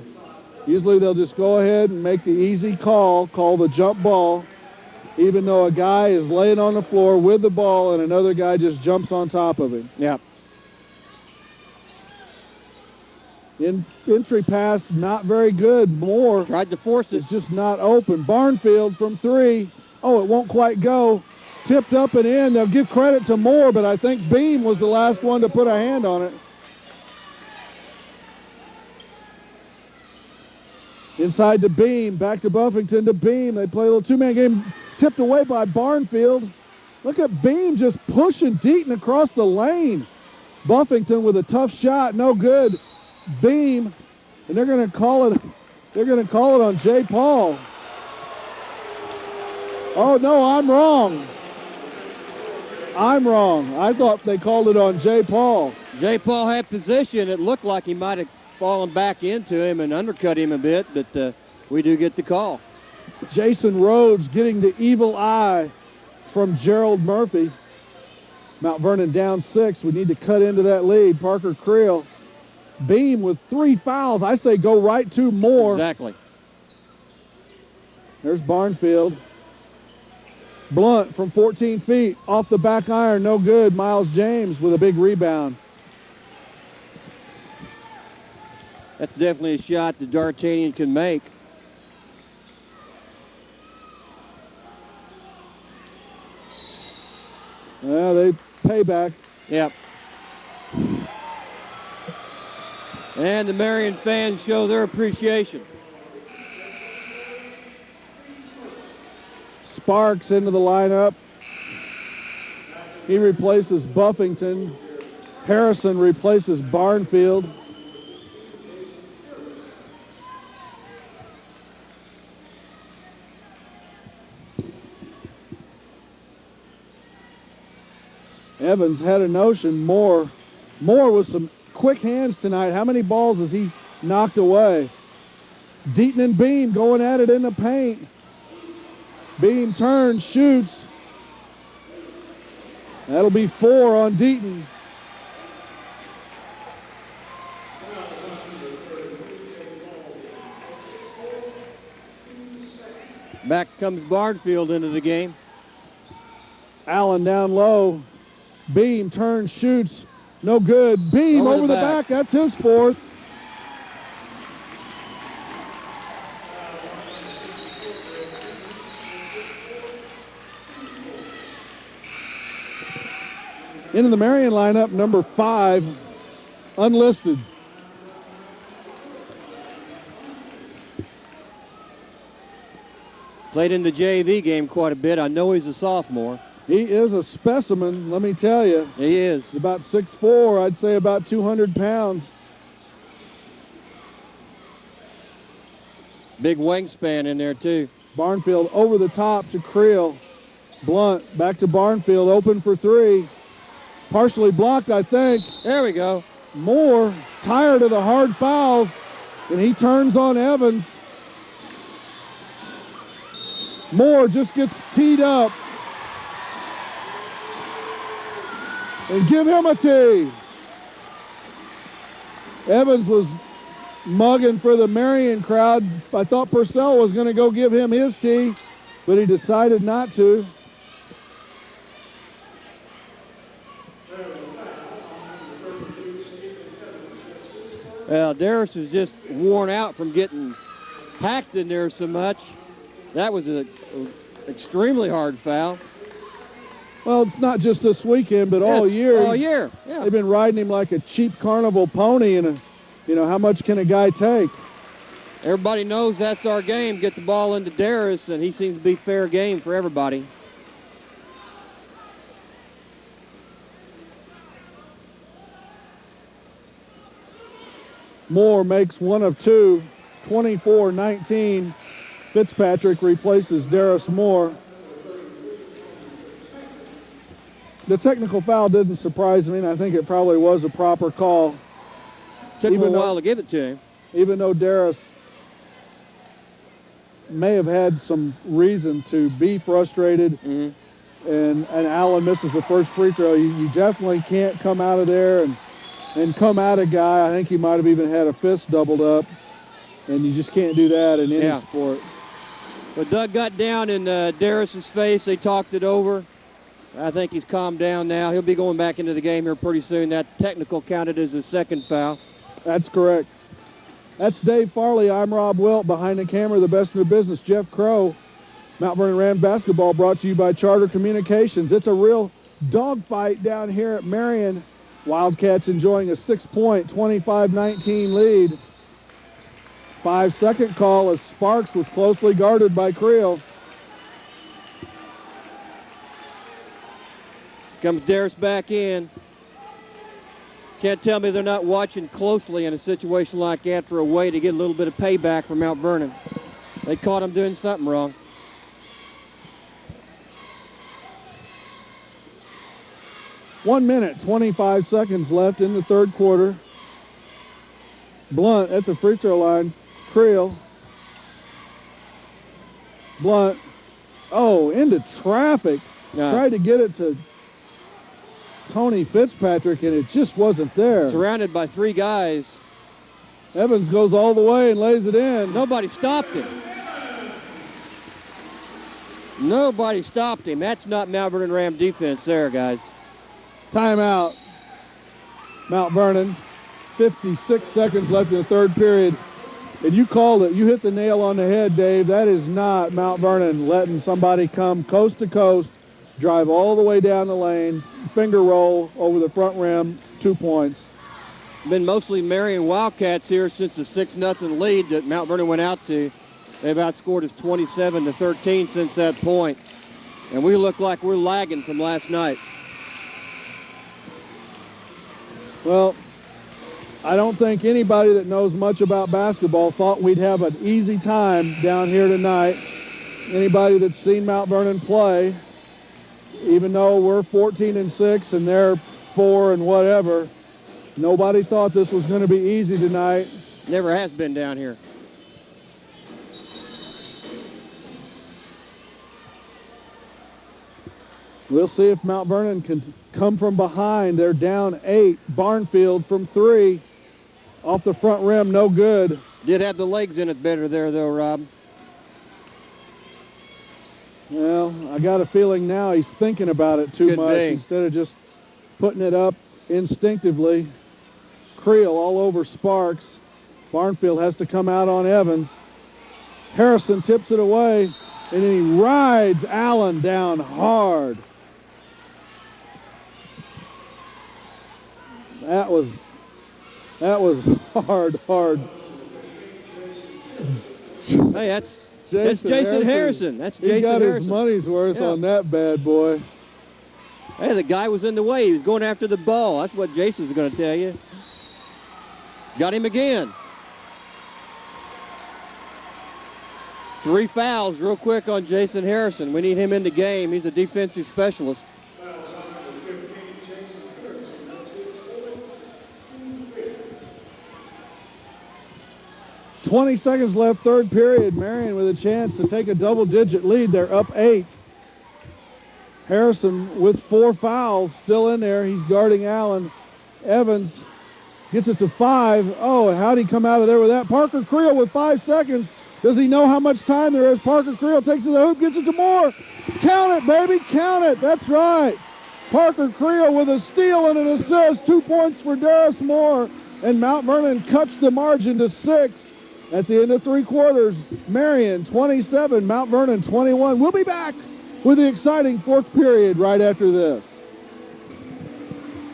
Usually they'll just go ahead and make the easy call the jump ball, even though a guy is laying on the floor with the ball and another guy just jumps on top of him. Yeah. Entry pass, not very good. Moore Tried to force it. is just not open. Barnfield from 3. Oh, it won't quite go. Tipped up and in. They'll give credit to Moore, but I think Beam was the last one to put a hand on it. Inside to Beam, back to Buffington to Beam. They play a little two-man game. Tipped away by Barnfield. Look at Beam just pushing Deaton across the lane. Buffington with a tough shot, no good. Beam, and they're going to call it. They're going to call it on Jay Paul. Oh no, I'm wrong. I thought they called it on Jay Paul. Jay Paul had position. It looked like he might have falling back into him and undercut him a bit, but we do get the call. Jason Rhodes getting the evil eye from Gerald Murphy. Mount Vernon down 6. We need to cut into that lead. Parker Creel. Beam with 3 fouls. I say go right to Moore. Exactly. There's Barnfield. Blunt from 14 feet. Off the back iron. No good. Miles James with a big rebound. That's definitely a shot that D'Artagnan can make. Yeah, they pay back. Yep. And the Marion fans show their appreciation. Sparks into the lineup. He replaces Buffington. Harrison replaces Barnfield. Evans had a notion. Moore with some quick hands tonight. How many balls has he knocked away? Deaton and Beam going at it in the paint. Beam turns, shoots. That'll be 4 on Deaton. Back comes Barnfield into the game. Allen down low. Beam turns, shoots. No good. Beam over the back. That's his 4th. Into the Marion lineup, number 5, unlisted. Played in the JV game quite a bit. I know he's a sophomore. He is a specimen, let me tell you. He is. He's about 6'4", I'd say about 200 pounds. Big wingspan in there, too. Barnfield over the top to Creel. Blunt back to Barnfield, open for 3. Partially blocked, I think. There we go. Moore, tired of the hard fouls, and he turns on Evans. Moore just gets teed up. And give him a tee. Evans was mugging for the Marion crowd. I thought Purcell was going to go give him his tee, but he decided not to. Well, Darris is just worn out from getting packed in there so much. That was an extremely hard foul. Well, it's not just this weekend, but all year. All year, yeah. They've been riding him like a cheap carnival pony, and how much can a guy take? Everybody knows that's our game. Get the ball into Darris, and he seems to be fair game for everybody. Moore makes 1 of 2, 24-19. Fitzpatrick replaces Darris Moore. The technical foul didn't surprise me, and I think it probably was a proper call. Took him a while to give it to him. Even though Darris may have had some reason to be frustrated, and Allen misses the first free throw, you definitely can't come out of there and come at a guy. I think he might have even had a fist doubled up, and you just can't do that in any sport. But Doug got down in Darris's face. They talked it over. I think he's calmed down now. He'll be going back into the game here pretty soon. That technical counted as a second foul. That's correct. That's Dave Farley. I'm Rob Wilt. Behind the camera, the best in the business, Jeff Crow. Mount Vernon Rams basketball brought to you by Charter Communications. It's a real dogfight down here at Marion. Wildcats enjoying a 6-point, 25-19 lead. 5-second call as Sparks was closely guarded by Creel. Comes Darris back in. Can't tell me they're not watching closely in a situation like that for a way to get a little bit of payback for Mount Vernon. They caught him doing something wrong. .1 minute, 25 seconds left in the third quarter. Blunt at the free throw line. Creel. Blunt. Oh, into traffic. Tried to get it to Tony Fitzpatrick, and it just wasn't there. Surrounded by 3 guys. Evans goes all the way and lays it in. Nobody stopped him. Nobody stopped him. That's not Mount Vernon Ram defense there, guys. Timeout. Mount Vernon. 56 seconds left in the third period. And you called it. You hit the nail on the head, Dave. That is not Mount Vernon letting somebody come coast to coast, drive all the way down the lane, finger roll over the front rim, 2 points. Been mostly Marion Wildcats here since the 6-0 lead that Mount Vernon went out to. They've outscored us 27-13 since that point. And we look like we're lagging from last night. Well, I don't think anybody that knows much about basketball thought we'd have an easy time down here tonight. Anybody that's seen Mount Vernon play, even though we're 14-6 and they're 4 and whatever, nobody thought this was going to be easy tonight. Never has been down here. We'll see if Mount Vernon can come from behind. They're down 8. Barnfield from 3. Off the front rim, no good. Did have the legs in it better there, though, Rob. Well, I got a feeling now he's thinking about it too much instead of just putting it up instinctively. Creel all over Sparks. Barnfield has to come out on Evans. Harrison tips it away, and then he rides Allen down hard. That was hard. Hey, that's Jason Harrison. That's Jason Harrison. He got his money's worth on that bad boy. Hey, the guy was in the way. He was going after the ball. That's what Jason's going to tell you. Got him again. 3 fouls real quick on Jason Harrison. We need him in the game. He's a defensive specialist. 20 seconds left, third period. Marion with a chance to take a double-digit lead. They're up 8. Harrison with 4 fouls still in there. He's guarding Allen. Evans gets it to 5. Oh, and how'd he come out of there with that? Parker Creel with 5 seconds. Does he know how much time there is? Parker Creel takes it to the hoop, gets it to Moore. Count it, baby, count it. That's right. Parker Creel with a steal and an assist. 2 points for Darius Moore. And Mount Vernon cuts the margin to 6 at the end of 3 quarters. Marion 27, Mount Vernon 21. We'll be back with the exciting 4th period right after this.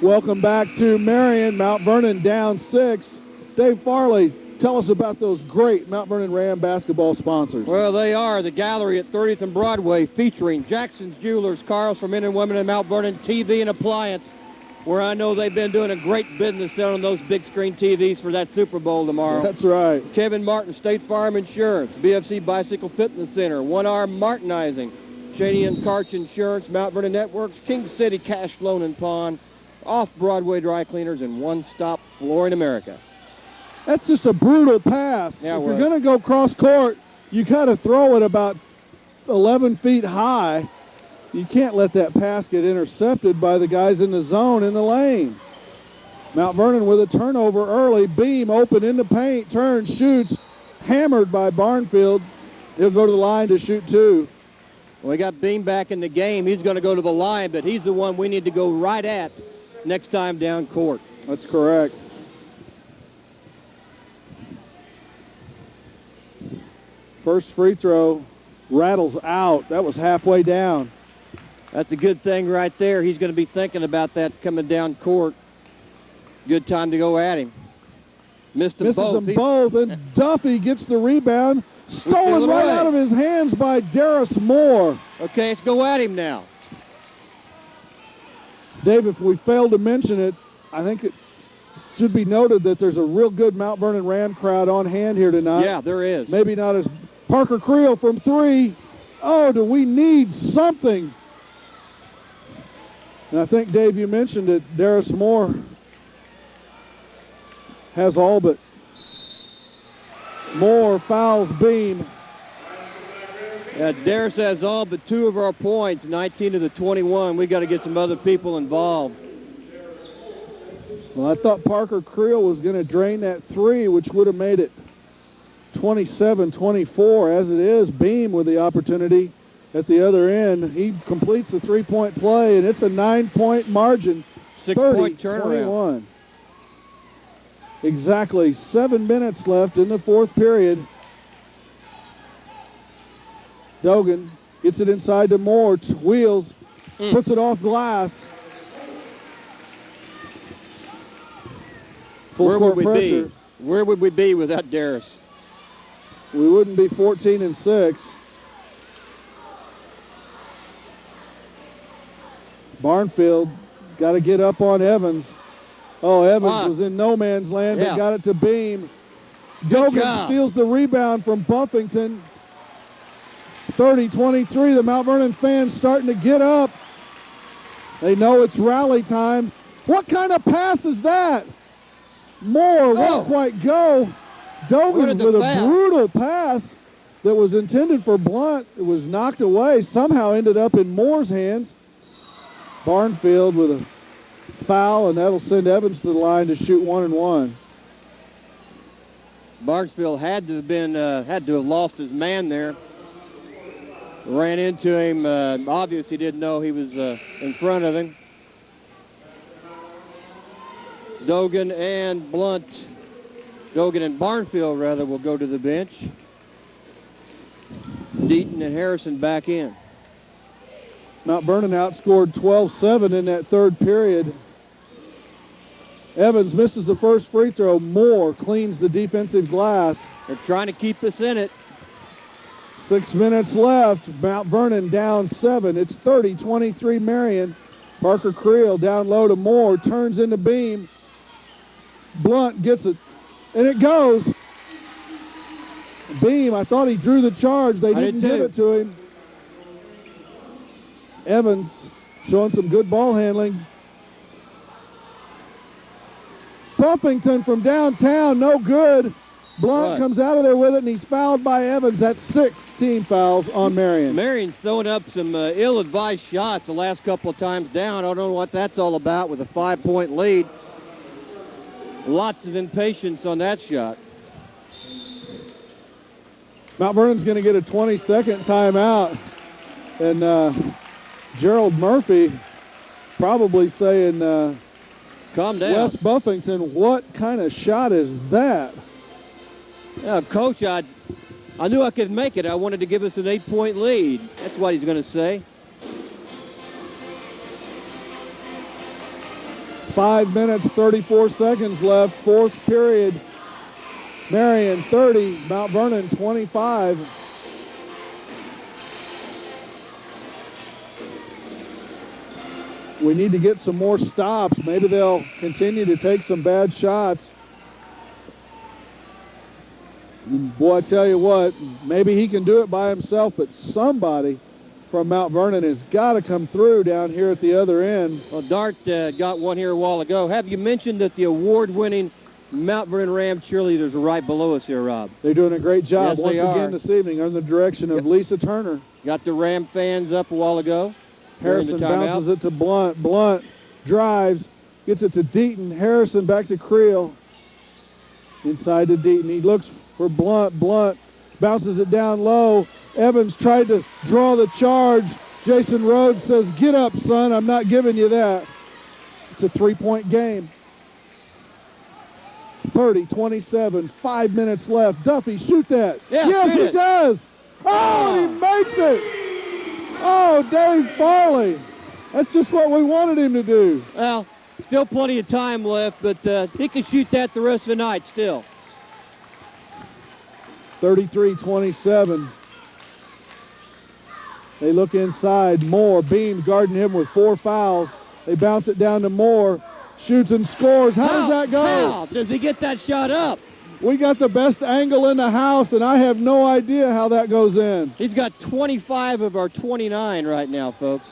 Welcome back to Marion. Mount Vernon down 6. Dave Farley, tell us about those great Mount Vernon Ram basketball sponsors. Well, they are the gallery at 30th and Broadway featuring Jackson's Jewelers, Carl's for Men and Women in Mount Vernon, TV and Appliance, where I know they've been doing a great business selling those big screen TVs for that Super Bowl tomorrow. That's right. Kevin Martin, State Farm Insurance, BFC Bicycle Fitness Center, One Arm Martinizing, Cheney and Karch Insurance, Mount Vernon Networks, King City Cash Loan and Pawn, Off-Broadway Dry Cleaners, and One Stop Flooring America. That's just a brutal pass. Yeah, if you're going to go cross court, you got to throw it about 11 feet high. You can't let that pass get intercepted by the guys in the zone in the lane. Mount Vernon with a turnover early. Beam open in the paint, turns, shoots, hammered by Barnfield. He'll go to the line to shoot 2. Well, we got Beam back in the game. He's going to go to the line, but he's the one we need to go right at next time down court. That's correct. First free throw rattles out. That was halfway down. That's a good thing right there. He's going to be thinking about that coming down court. Good time to go at him. Misses them both, and Duffy gets the rebound. Stolen right out of his hands by Darius Moore. Okay, let's go at him now. Dave, if we failed to mention it, I think it should be noted that there's a real good Mount Vernon Ram crowd on hand here tonight. Yeah, there is. Maybe not as Parker Creel from 3. Oh, do we need something? And I think, Dave, you mentioned it. Darius Moore has all but Moore fouls Beam. Yeah, Darris has all but 2 of our points, 19 to the 21. We got to get some other people involved. Well, I thought Parker Creel was going to drain that 3, which would have made it 27-24. As it is, Beam with the opportunity at the other end. He completes the 3-point play, and it's a 9-point margin. 6-point turnaround. 30-21. Exactly 7 minutes left in the 4th period. Dogan gets it inside to Moore, wheels, puts it off glass. Where would we be? Where would we be without Darris? We wouldn't be 14-6. Barnfield got to get up on Evans. Oh, Evans was in no man's land, but got it to Beam. Dogan steals the rebound from Buffington. 30-23, the Mount Vernon fans starting to get up. They know it's rally time. What kind of pass is that? Moore won't quite go. Dogan with a brutal pass that was intended for Blunt. It was knocked away, somehow ended up in Moore's hands. Barnfield with a foul, and that'll send Evans to the line to shoot 1-1. Barnfield had to have lost his man there. Ran into him. Obviously didn't know he was in front of him. Dogan and Barnfield rather will go to the bench. Deaton and Harrison back in. Mount Vernon outscored 12-7 in that 3rd period. Evans misses the first free throw. Moore cleans the defensive glass. They're trying to keep us in it. 6 minutes left. Mount Vernon down 7. It's 30-23 Marion. Parker Creel down low to Moore. Turns into Beam. Blunt gets it. And it goes. Beam, I thought he drew the charge. They didn't give it to him. Evans showing some good ball handling. Buffington from downtown, no good. Blunt comes out of there with it, and he's fouled by Evans. That's 6 team fouls on Marion. Marion's throwing up some ill-advised shots the last couple of times down. I don't know what that's all about with a 5-point lead. Lots of impatience on that shot. Mount Vernon's going to get a 20-second timeout. And Gerald Murphy probably saying, calm down. Wes Buffington, what kind of shot is that? Yeah, Coach, I knew I could make it. I wanted to give us an 8-point lead. That's what he's going to say. 5 minutes, 34 seconds left, 4th period. Marion 30, Mount Vernon 25. We need to get some more stops. Maybe they'll continue to take some bad shots. Boy, I tell you what, maybe he can do it by himself, but somebody from Mount Vernon has got to come through down here at the other end. Well, Dart got one here a while ago. Have you mentioned that the award-winning Mount Vernon Ram cheerleaders are right below us here, Rob? They're doing a great job once again this evening under the direction of Lisa Turner. Got the Ram fans up a while ago. Harrison bounces it to Blunt. Blunt drives, gets it to Deaton. Harrison back to Creel. Inside to Deaton. He looks for Blunt. Blunt bounces it down low. Evans tried to draw the charge. Jason Rhodes says, get up, son. I'm not giving you that. It's a 3-point game. 30-27, 5 minutes left. Duffy, shoot that. Yes, he does. Oh, he makes it. Oh, Dave Farley. That's just what we wanted him to do. Well, still plenty of time left, but he can shoot that the rest of the night still. 33-27. They look inside. Moore, Beam guarding him with 4 fouls. They bounce it down to Moore. Shoots and scores. How does that go? How does he get that shot up? We got the best angle in the house, and I have no idea how that goes in. He's got 25 of our 29 right now, folks.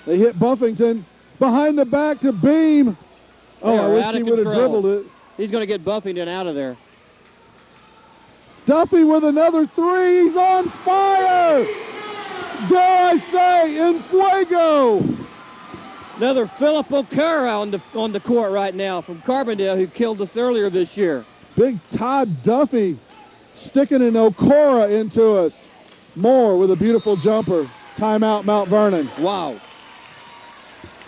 They hit Buffington. Behind the back to Beam. Oh, I wish he would have dribbled it. He's going to get Buffington out of there. Duffy with another three. He's on fire. Dare I say, en fuego. Another Philip O'Cara on the court right now from Carbondale, who killed us earlier this year. Big Todd Duffy sticking an O'Cara into us. Moore with a beautiful jumper. Timeout, Mount Vernon. Wow.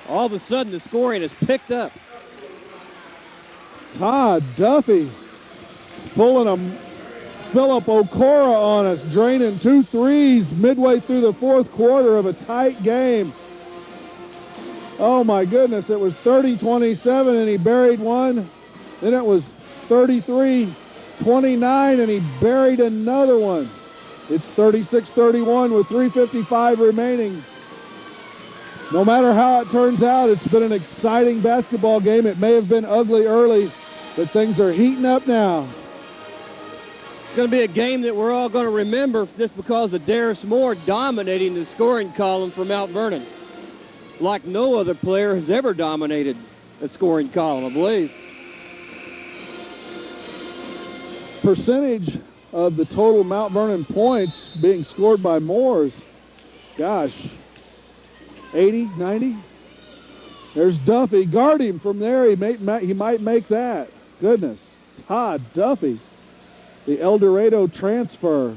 All of a sudden, the scoring has picked up. Todd Duffy pulling a Philip O'Cara on us, draining 2 threes midway through the fourth quarter of a tight game. Oh my goodness, it was 30-27 and he buried one. Then it was 33-29 and he buried another one. It's 36-31 with 3:55 remaining. No matter how it turns out, it's been an exciting basketball game. It may have been ugly early, but things are heating up now. It's going to be a game that we're all going to remember just because of Darius Moore dominating the scoring column for Mount Vernon. Like no other player has ever dominated the scoring column, I believe. Percentage of the total Mount Vernon points being scored by Moore is, gosh, 80, 90? There's Duffy. Guard him from there. He might make that. Goodness. Todd Duffy, the El Dorado transfer.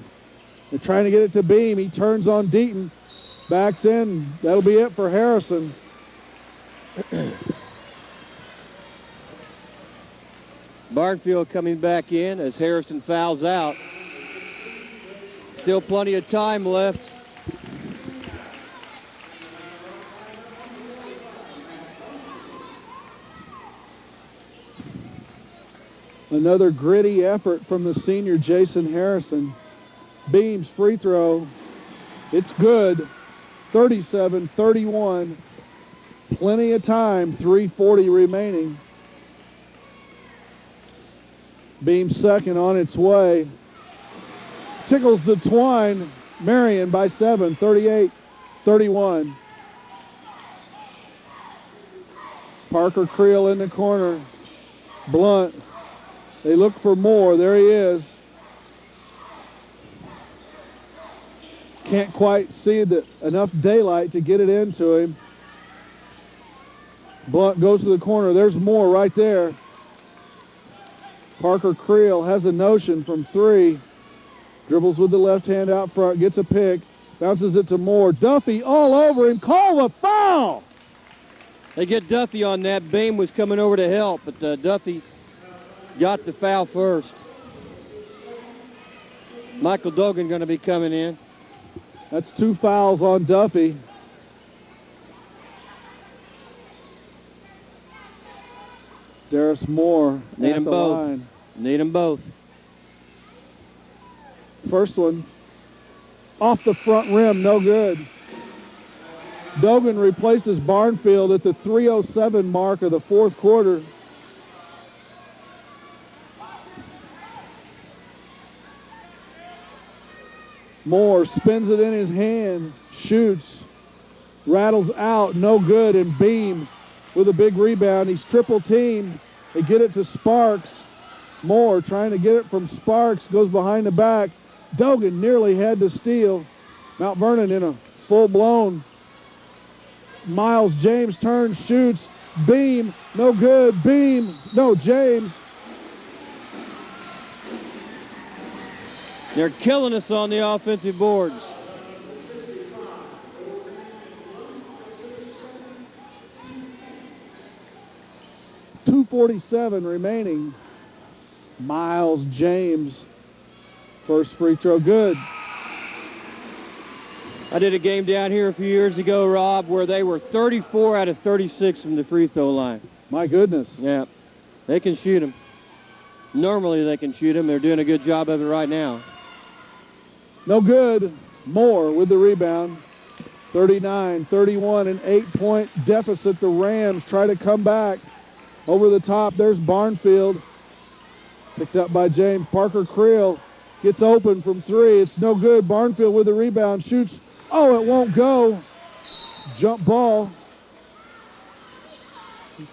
They're trying to get it to Beam. He turns on Deaton. Backs in. That'll be it for Harrison. Barnfield coming back in as Harrison fouls out. Still plenty of time left. Another gritty effort from the senior Jason Harrison. Beam's free throw. It's good. 37-31. Plenty of time. 3:40 remaining. Beam second on its way. Tickles the twine. Marion by 7. 38-31. Parker Creel in the corner. Blunt. They look for Moore. There he is. Can't quite see enough daylight to get it into him. Blunt goes to the corner. There's Moore right there. Parker Creel has a notion from 3. Dribbles with the left hand out front. Gets a pick. Bounces it to Moore. Duffy all over him. Call the foul! They get Duffy on that. Beam was coming over to help, but Duffy got the foul first. Michael Dogan going to be coming in. That's 2 fouls on Duffy. Darius Moore Need at them the both. line. Need them both. First one off the front rim, no good. Dogan replaces Barnfield at the 3:07 mark of the fourth quarter. Moore spins it in his hand, shoots, rattles out, no good, and Beam with a big rebound. He's triple teamed. They get it to Sparks. Moore trying to get it from Sparks, goes behind the back. Dogan nearly had to steal. Mount Vernon in a full-blown. Miles James turns, shoots. Beam, no good. Beam, no, James. They're killing us on the offensive boards. .247 remaining. Miles James, first free throw, good. I did a game down here a few years ago, Rob, where they were 34 out of 36 from the free throw line. My goodness. Yeah, they can shoot them. Normally they can shoot them. They're doing a good job of it right now. No good. Moore with the rebound. 39-31, an 8-point deficit. The Rams try to come back. Over the top, there's Barnfield. Picked up by James. Parker Creel gets open from 3. It's no good. Barnfield with the rebound. Shoots. Oh, it won't go. Jump ball.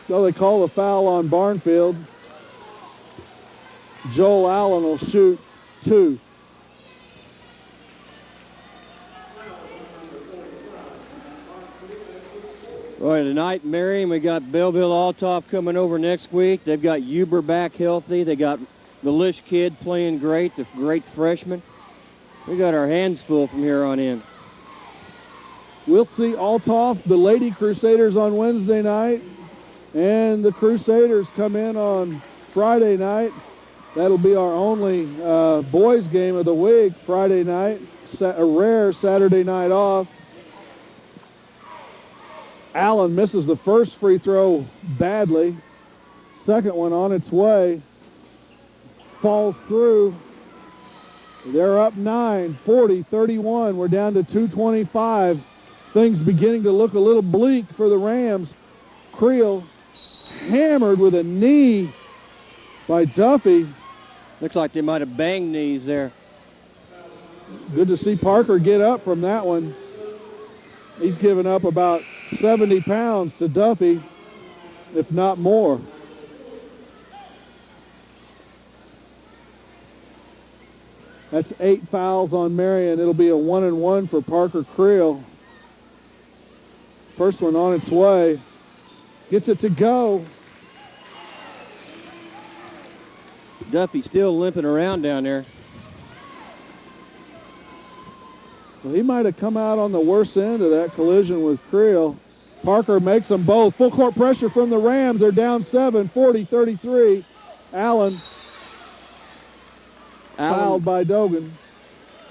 So they call the foul on Barnfield. Joel Allen will shoot 2. All right, tonight, Marion, we got Belleville-Altoff coming over next week. They've got Huber back healthy. They got the Lish kid playing great, the great freshman. We got our hands full from here on in. We'll see Altoff, the Lady Crusaders, on Wednesday night, and the Crusaders come in on Friday night. That'll be our only boys game of the week, Friday night, a rare Saturday night off. Allen misses the first free throw badly. Second one on its way. Falls through. They're up 9, 40-31. We're down to 2:25. Things beginning to look a little bleak for the Rams. Creel hammered with a knee by Duffy. Looks like they might have banged knees there. Good to see Parker get up from that one. He's given up about 70 pounds to Duffy, if not more. That's 8 fouls on Marion. It'll be a 1-and-1 for Parker Creel. First one on its way. Gets it to go. Duffy still limping around down there. Well, he might have come out on the worst end of that collision with Creel. Parker makes them both. Full court pressure from the Rams. They're down 7, 40-33. Allen fouled by Dogan.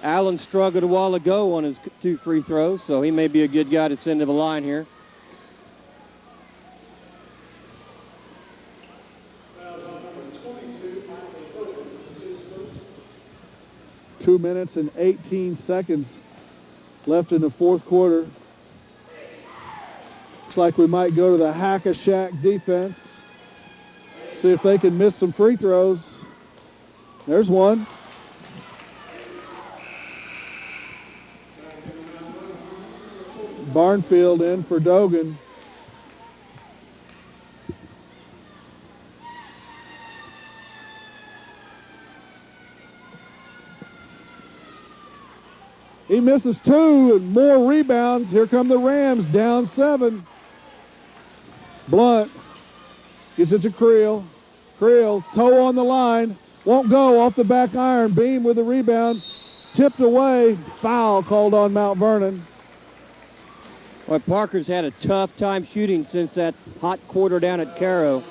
Allen struggled a while ago on his 2 free throws, so he may be a good guy to send to the line here. Two minutes and 18 seconds left in the fourth quarter. Looks like we might go to the hack-a-shack defense. See if they can miss some free throws. There's one. Barnfield in for Dogan. He misses 2 and more rebounds. Here come the Rams, down 7. Blunt gets it to Creel. Creel, toe on the line. Won't go, off the back iron. Beam with the rebound. Tipped away. Foul called on Mount Vernon. Well, Parker's had a tough time shooting since that hot quarter down at Caro.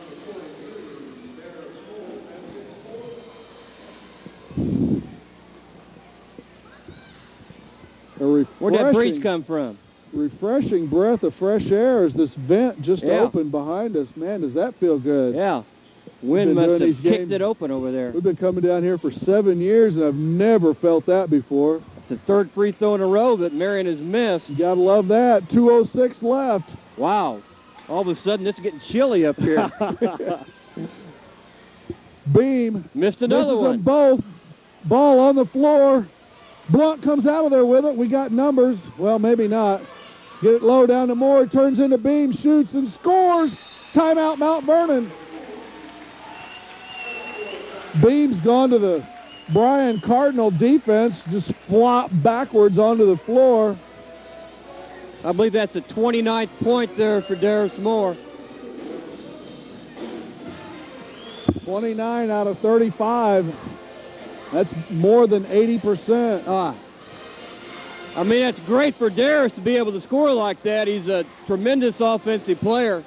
Where'd that breeze come from? Refreshing breath of fresh air as this vent just opened behind us. Man, does that feel good. Yeah. Wind must have kicked it open over there. We've been coming down here for 7 years, and I've never felt that before. It's the 3rd free throw in a row that Marion has missed. You gotta love that. 2:06 left. Wow. All of a sudden, it's getting chilly up here. Beam. Missed another one. Them both. Ball on the floor. Blunt comes out of there with it. We got numbers. Well, maybe not. Get it low down to Moore. Turns into Beam. Shoots and scores. Timeout, Mount Vernon. Beam's gone to the Brian Cardinal defense. Just flop backwards onto the floor. I believe that's the 29th point there for Darius Moore. 29 out of 35. That's more than 80%. I mean, that's great for Darius to be able to score like that. He's a tremendous offensive player.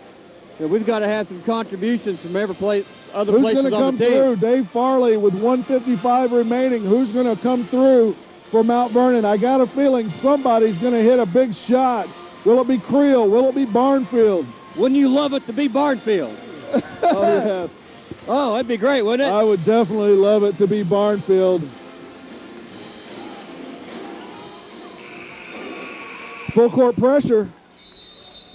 So we've got to have some contributions from other places on the team. Who's going to come through? Dave Farley with 1:55 remaining. Who's going to come through for Mount Vernon? I got a feeling somebody's going to hit a big shot. Will it be Creel? Will it be Barnfield? Wouldn't you love it to be Barnfield? Oh, yes. Oh, that'd be great, wouldn't it? I would definitely love it to be Barnfield. Full court pressure.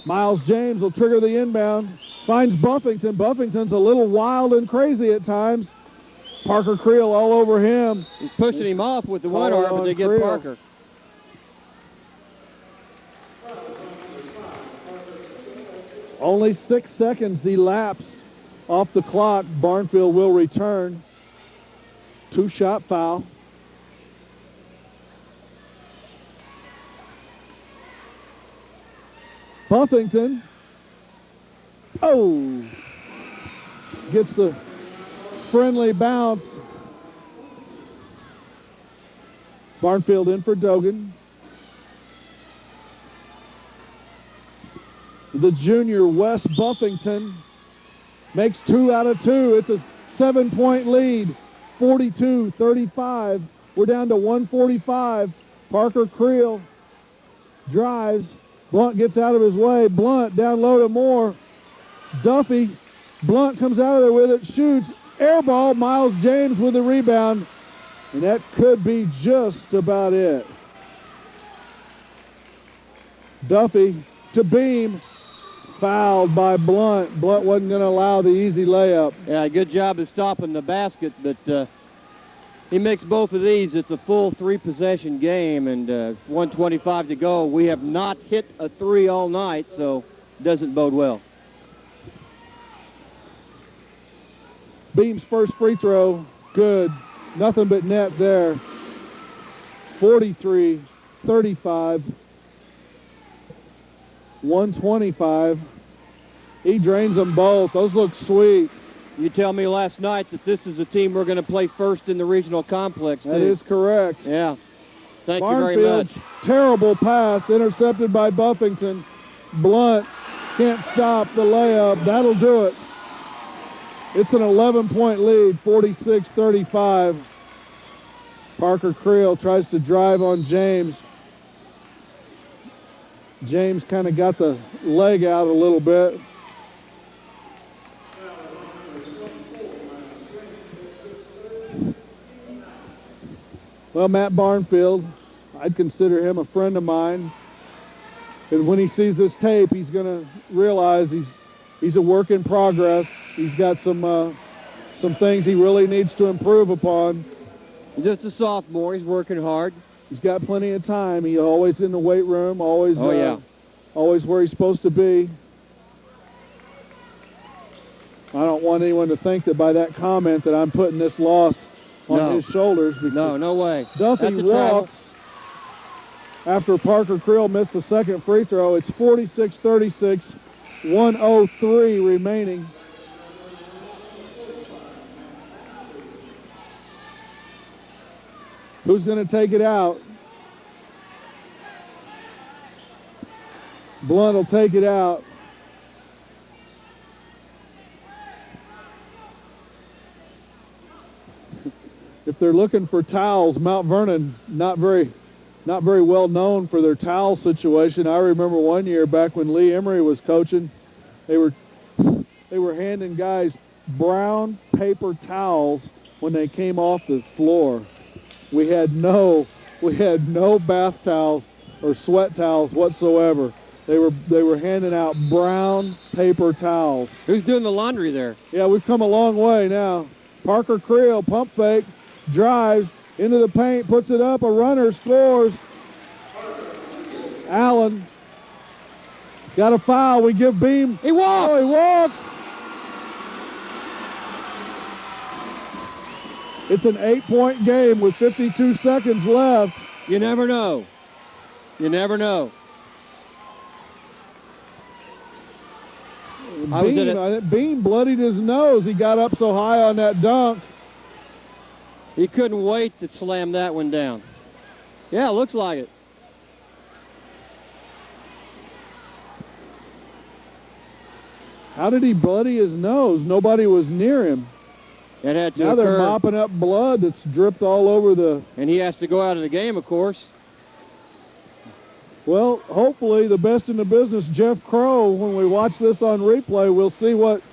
Miles James will trigger the inbound. Finds Buffington. Buffington's a little wild and crazy at times. Parker Creel all over him. He's pushing him off with the one arm, but they get Parker. Only 6 seconds elapsed off the clock. Barnfield will return. 2-shot foul. Buffington. Oh. Gets the friendly bounce. Barnfield in for Dogan. The junior Wes Buffington makes 2 out of 2. It's a 7-point lead, 42-35. We're down to 145. Parker Creel drives. Blunt gets out of his way. Blunt down low to Moore. Duffy. Blunt comes out of there with it, shoots. Air ball. Miles James with the rebound. And that could be just about it. Duffy to Beam. Fouled by Blunt. Blunt wasn't going to allow the easy layup. Yeah, good job of stopping the basket, but he makes both of these. It's a full 3-possession game, and 1:25 to go. We have not hit a 3 all night, so it doesn't bode well. Beam's first free throw, good. Nothing but net there. 43-35. 125. He drains them both. Those look sweet. You tell me last night that this is a team we're going to play first in the regional complex, too. That is correct. Yeah. Thank you very Barnfield, much. terrible pass, intercepted by Buffington. Blunt can't stop the layup. That'll do it. It's an 11-point lead, 46-35. Parker Creel tries to drive on James. James kind of got the leg out a little bit. Well, Matt Barnfield, I'd consider him a friend of mine. And when he sees this tape, he's going to realize he's a work in progress. He's got some things he really needs to improve upon. He's just a sophomore. He's working hard. He's got plenty of time. He's always in the weight room, always always where he's supposed to be. I don't want anyone to think that by that comment that I'm putting this loss on his shoulders. No way. Duffy walks after Parker Creel missed the second free throw. It's 46-36, 1:03 remaining. Who's going to take it out? Blunt will take it out. If they're looking for towels, Mount Vernon not very well known for their towel situation. I remember one year back when Lee Emery was coaching, they were handing guys brown paper towels when they came off the floor. We had no bath towels or sweat towels whatsoever. They were handing out brown paper towels. Who's doing the laundry there? Yeah, we've come a long way now. Parker Creel, pump fake, drives into the paint, puts it up, a runner scores. Allen got a foul. We give Beam. He walks. Oh, he walks. It's an 8-point game with 52 seconds left. You never know. You never know. Beam bloodied his nose. He got up so high on that dunk. He couldn't wait to slam that one down. Yeah, it looks like it. How did he bloody his nose? Nobody was near him. It had to now occur. They're mopping up blood that's dripped all over the... And he has to go out of the game, of course. Well, hopefully the best in the business, Jeff Crow, when we watch this on replay, we'll see what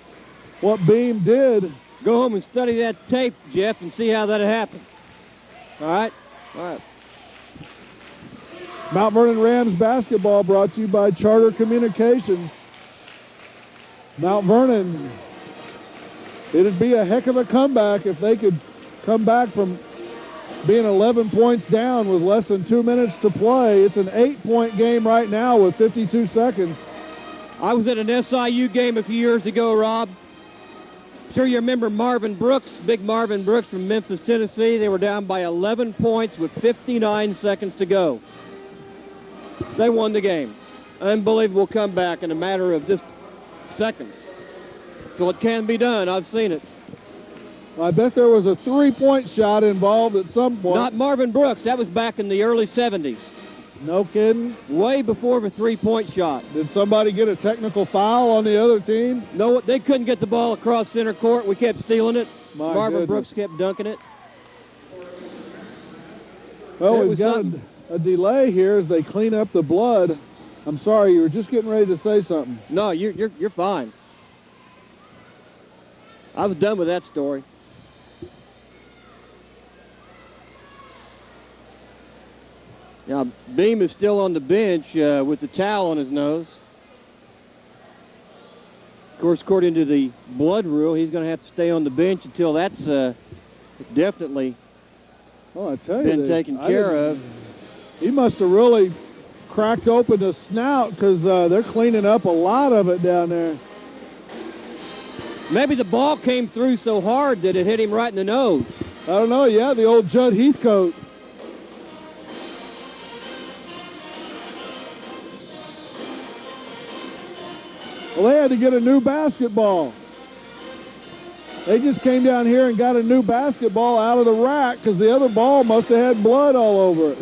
Beam did. Go home and study that tape, Jeff, and see how that happened. All right? All right. Mount Vernon Rams basketball brought to you by Charter Communications. Mount Vernon, it'd be a heck of a comeback if they could come back from being 11 points down with less than 2 minutes to play. It's an 8-point game right now with 52 seconds. I was at an SIU game a few years ago, Rob. Sure you remember Marvin Brooks, big Marvin Brooks from Memphis, Tennessee. They were down by 11 points with 59 seconds to go. They won the game. Unbelievable comeback in a matter of just seconds. So it can be done. I've seen it. I bet there was a three-point shot involved at some point. Not Marvin Brooks. That was back in the early 70s. No kidding? Way before the three-point shot. Did somebody get a technical foul on the other team? No, they couldn't get the ball across center court. We kept stealing it. Marvin goodness. Brooks kept dunking it. Well, we've got a delay here as they clean up the blood. I'm sorry, you were just getting ready to say something. No, you're fine. I was done with that story. Now, Beam is still on the bench with the towel on his nose. Of course, according to the blood rule, he's going to have to stay on the bench until that's definitely I tell you, been taken care of. He must have really cracked open the snout because they're cleaning up a lot of it down there. Maybe the ball came through so hard that it hit him right in the nose. I don't know. Yeah, the old Judd Heathcote. Well, they had to get a new basketball. They just came down here and got a new basketball out of the rack because the other ball must have had blood all over it.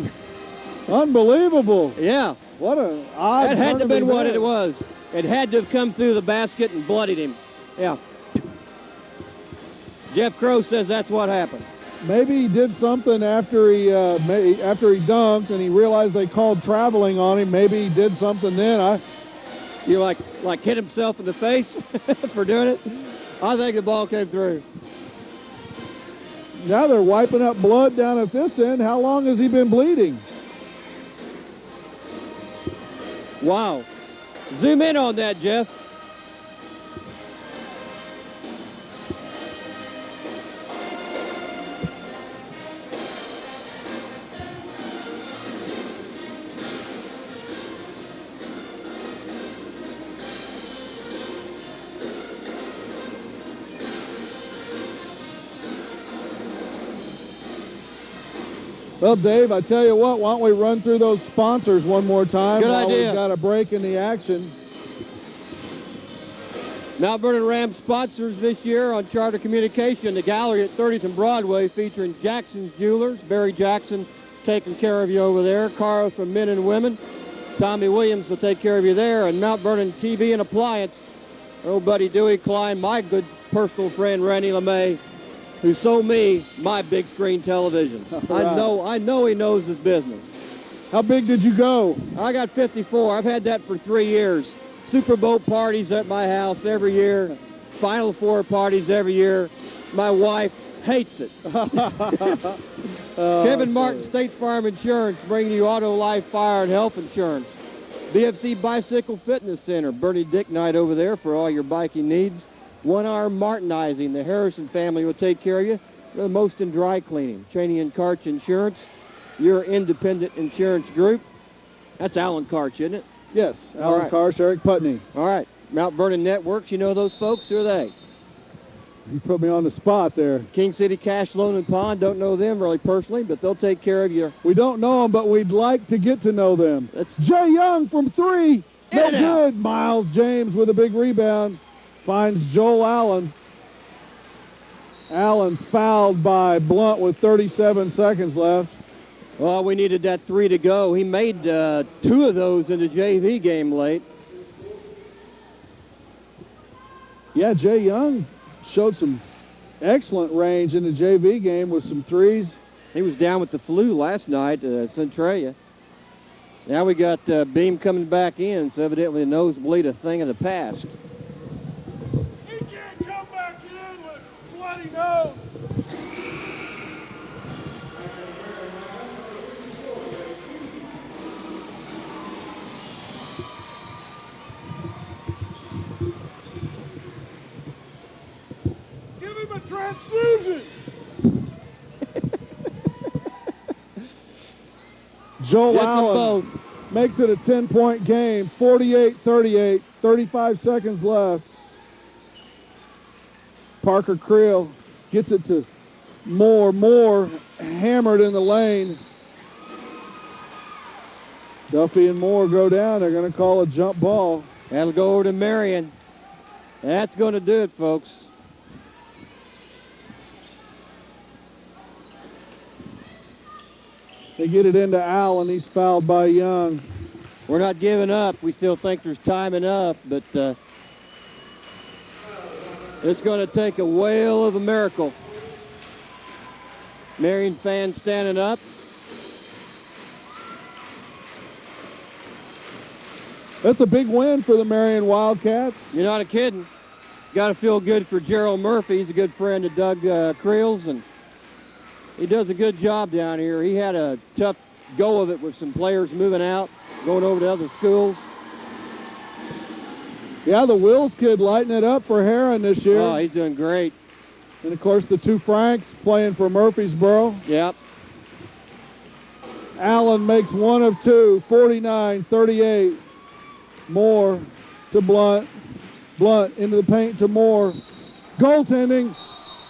Unbelievable. Yeah. What an odd That had to have been what events. it was. It had to have come through the basket and bloodied him. Yeah. Jeff Crow says that's what happened. Maybe he did something after he dunked and he realized they called traveling on him. Maybe he did something then. You like hit himself in the face for doing it? I think the ball came through. Now they're wiping up blood down at this end. How long has he been bleeding? Wow. Zoom in on that, Jeff. Well, Dave, I tell you what, why don't we run through those sponsors one more time Good while idea. we've got a break in the action. Mount Vernon Rams sponsors this year on Charter Communication, the gallery at 30th and Broadway featuring Jackson's Jewelers. Barry Jackson taking care of you over there. Cars for men and women. Tommy Williams will take care of you there. And Mount Vernon TV and Appliance. Old buddy Dewey Klein, my good personal friend Randy LeMay, who sold me my big screen television. Right. I know he knows his business. How big did you go? I got 54. I've had that for 3 years. Super Bowl parties at my house every year. Final Four parties every year. My wife hates it. Kevin Martin, State Farm Insurance, bringing you auto, life, fire, and health insurance. BFC Bicycle Fitness Center, Bernie Dick Night over there for all your biking needs. One Arm Martinizing, the Harrison family will take care of you. The most in dry cleaning. Cheney and Karch Insurance, your independent insurance group. That's Alan Karch, isn't it? Yes, Alan right. Karsh, Eric Putney. All right. Mount Vernon Networks, you know those folks? Who are they? You put me on the spot there. King City Cash Loan and Pond, don't know them really personally, but they'll take care of you. We don't know them, but we'd like to get to know them. That's Jay Young from three. No In and out. good. Miles James with a big rebound. Finds Joel Allen. Allen fouled by Blunt with 37 seconds left. Well, we needed that 3 to go. He made 2 of those in the JV game late. Yeah, Jay Young showed some excellent range in the JV game with some threes. He was down with the flu last night, Centralia. Now we got Beam coming back in, so evidently the nosebleed a thing of the past. He can't come back in with bloody nose. Give him a transfusion. Joel Yes, them Allen both. makes it a 10-point game, 48-38, 35 seconds left. Parker Creel gets it to Moore. Moore hammered in the lane. Duffy and Moore go down. They're going to call a jump ball. That'll go over to Marion. That's going to do it, folks. They get it into Allen. He's fouled by Young. We're not giving up. We still think there's time enough, but it's going to take a whale of a miracle. Marion fans standing up. That's a big win for the Marion Wildcats. You're not kidding. Got to feel good for Gerald Murphy. He's a good friend of Doug Creel's, and he does a good job down here. He had a tough go of it with some players moving out, going over to other schools. Yeah, the Wills kid lighting it up for Heron this year. Oh, he's doing great. And, of course, the two Franks playing for Murfreesboro. Yep. Allen makes one of two, 49-38. Moore to Blunt. Blunt into the paint to Moore. Goaltending.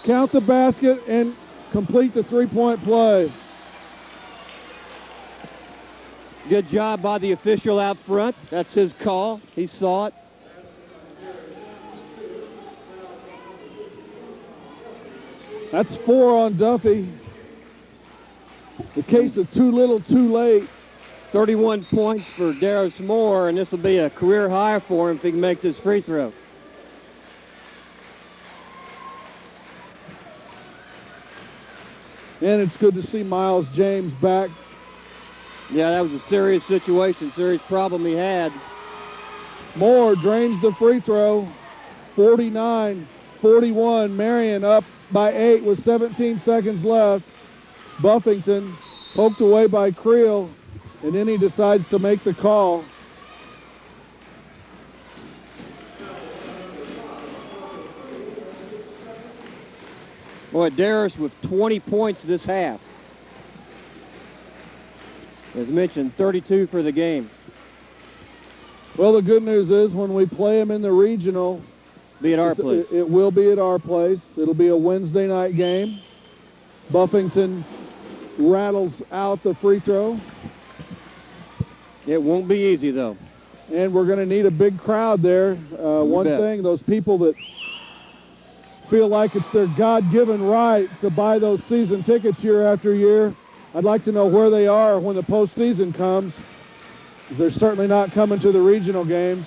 Count the basket and complete the three-point play. Good job by the official out front. That's his call. He saw it. That's 4 on Duffy. The case of too little, too late. 31 points for Darius Moore, and this will be a career high for him if he can make this free throw. And it's good to see Miles James back. Yeah, that was a serious situation, serious problem he had. Moore drains the free throw. 49-41. Marion up by 8 with 17 seconds left. Buffington poked away by Creel, and then he decides to make the call. Boy, Darius with 20 points this half. As mentioned, 32 for the game. Well, the good news is when we play him in the regional, Be at our place. It will be at our place. It'll be a Wednesday night game. Buffington rattles out the free throw. It won't be easy, though. And we're going to need a big crowd there. One bet. thing, those people that feel like it's their God-given right to buy those season tickets year after year, I'd like to know where they are when the postseason comes. They're certainly not coming to the regional games.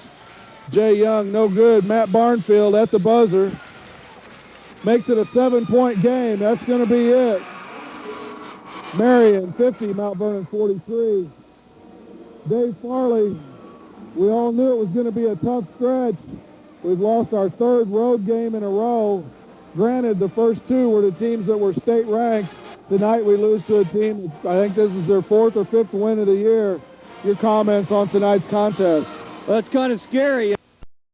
Jay Young, no good. Matt Barnfield at the buzzer. Makes it a 7-point game. That's going to be it. Marion 50, Mount Vernon 43. Dave Farley, we all knew it was going to be a tough stretch. We've lost our third road game in a row. Granted, the first two were the teams that were state ranked. Tonight we lose to a team, I think this is their 4th or 5th win of the year. Your comments on tonight's contest? Well, it's kind of scary.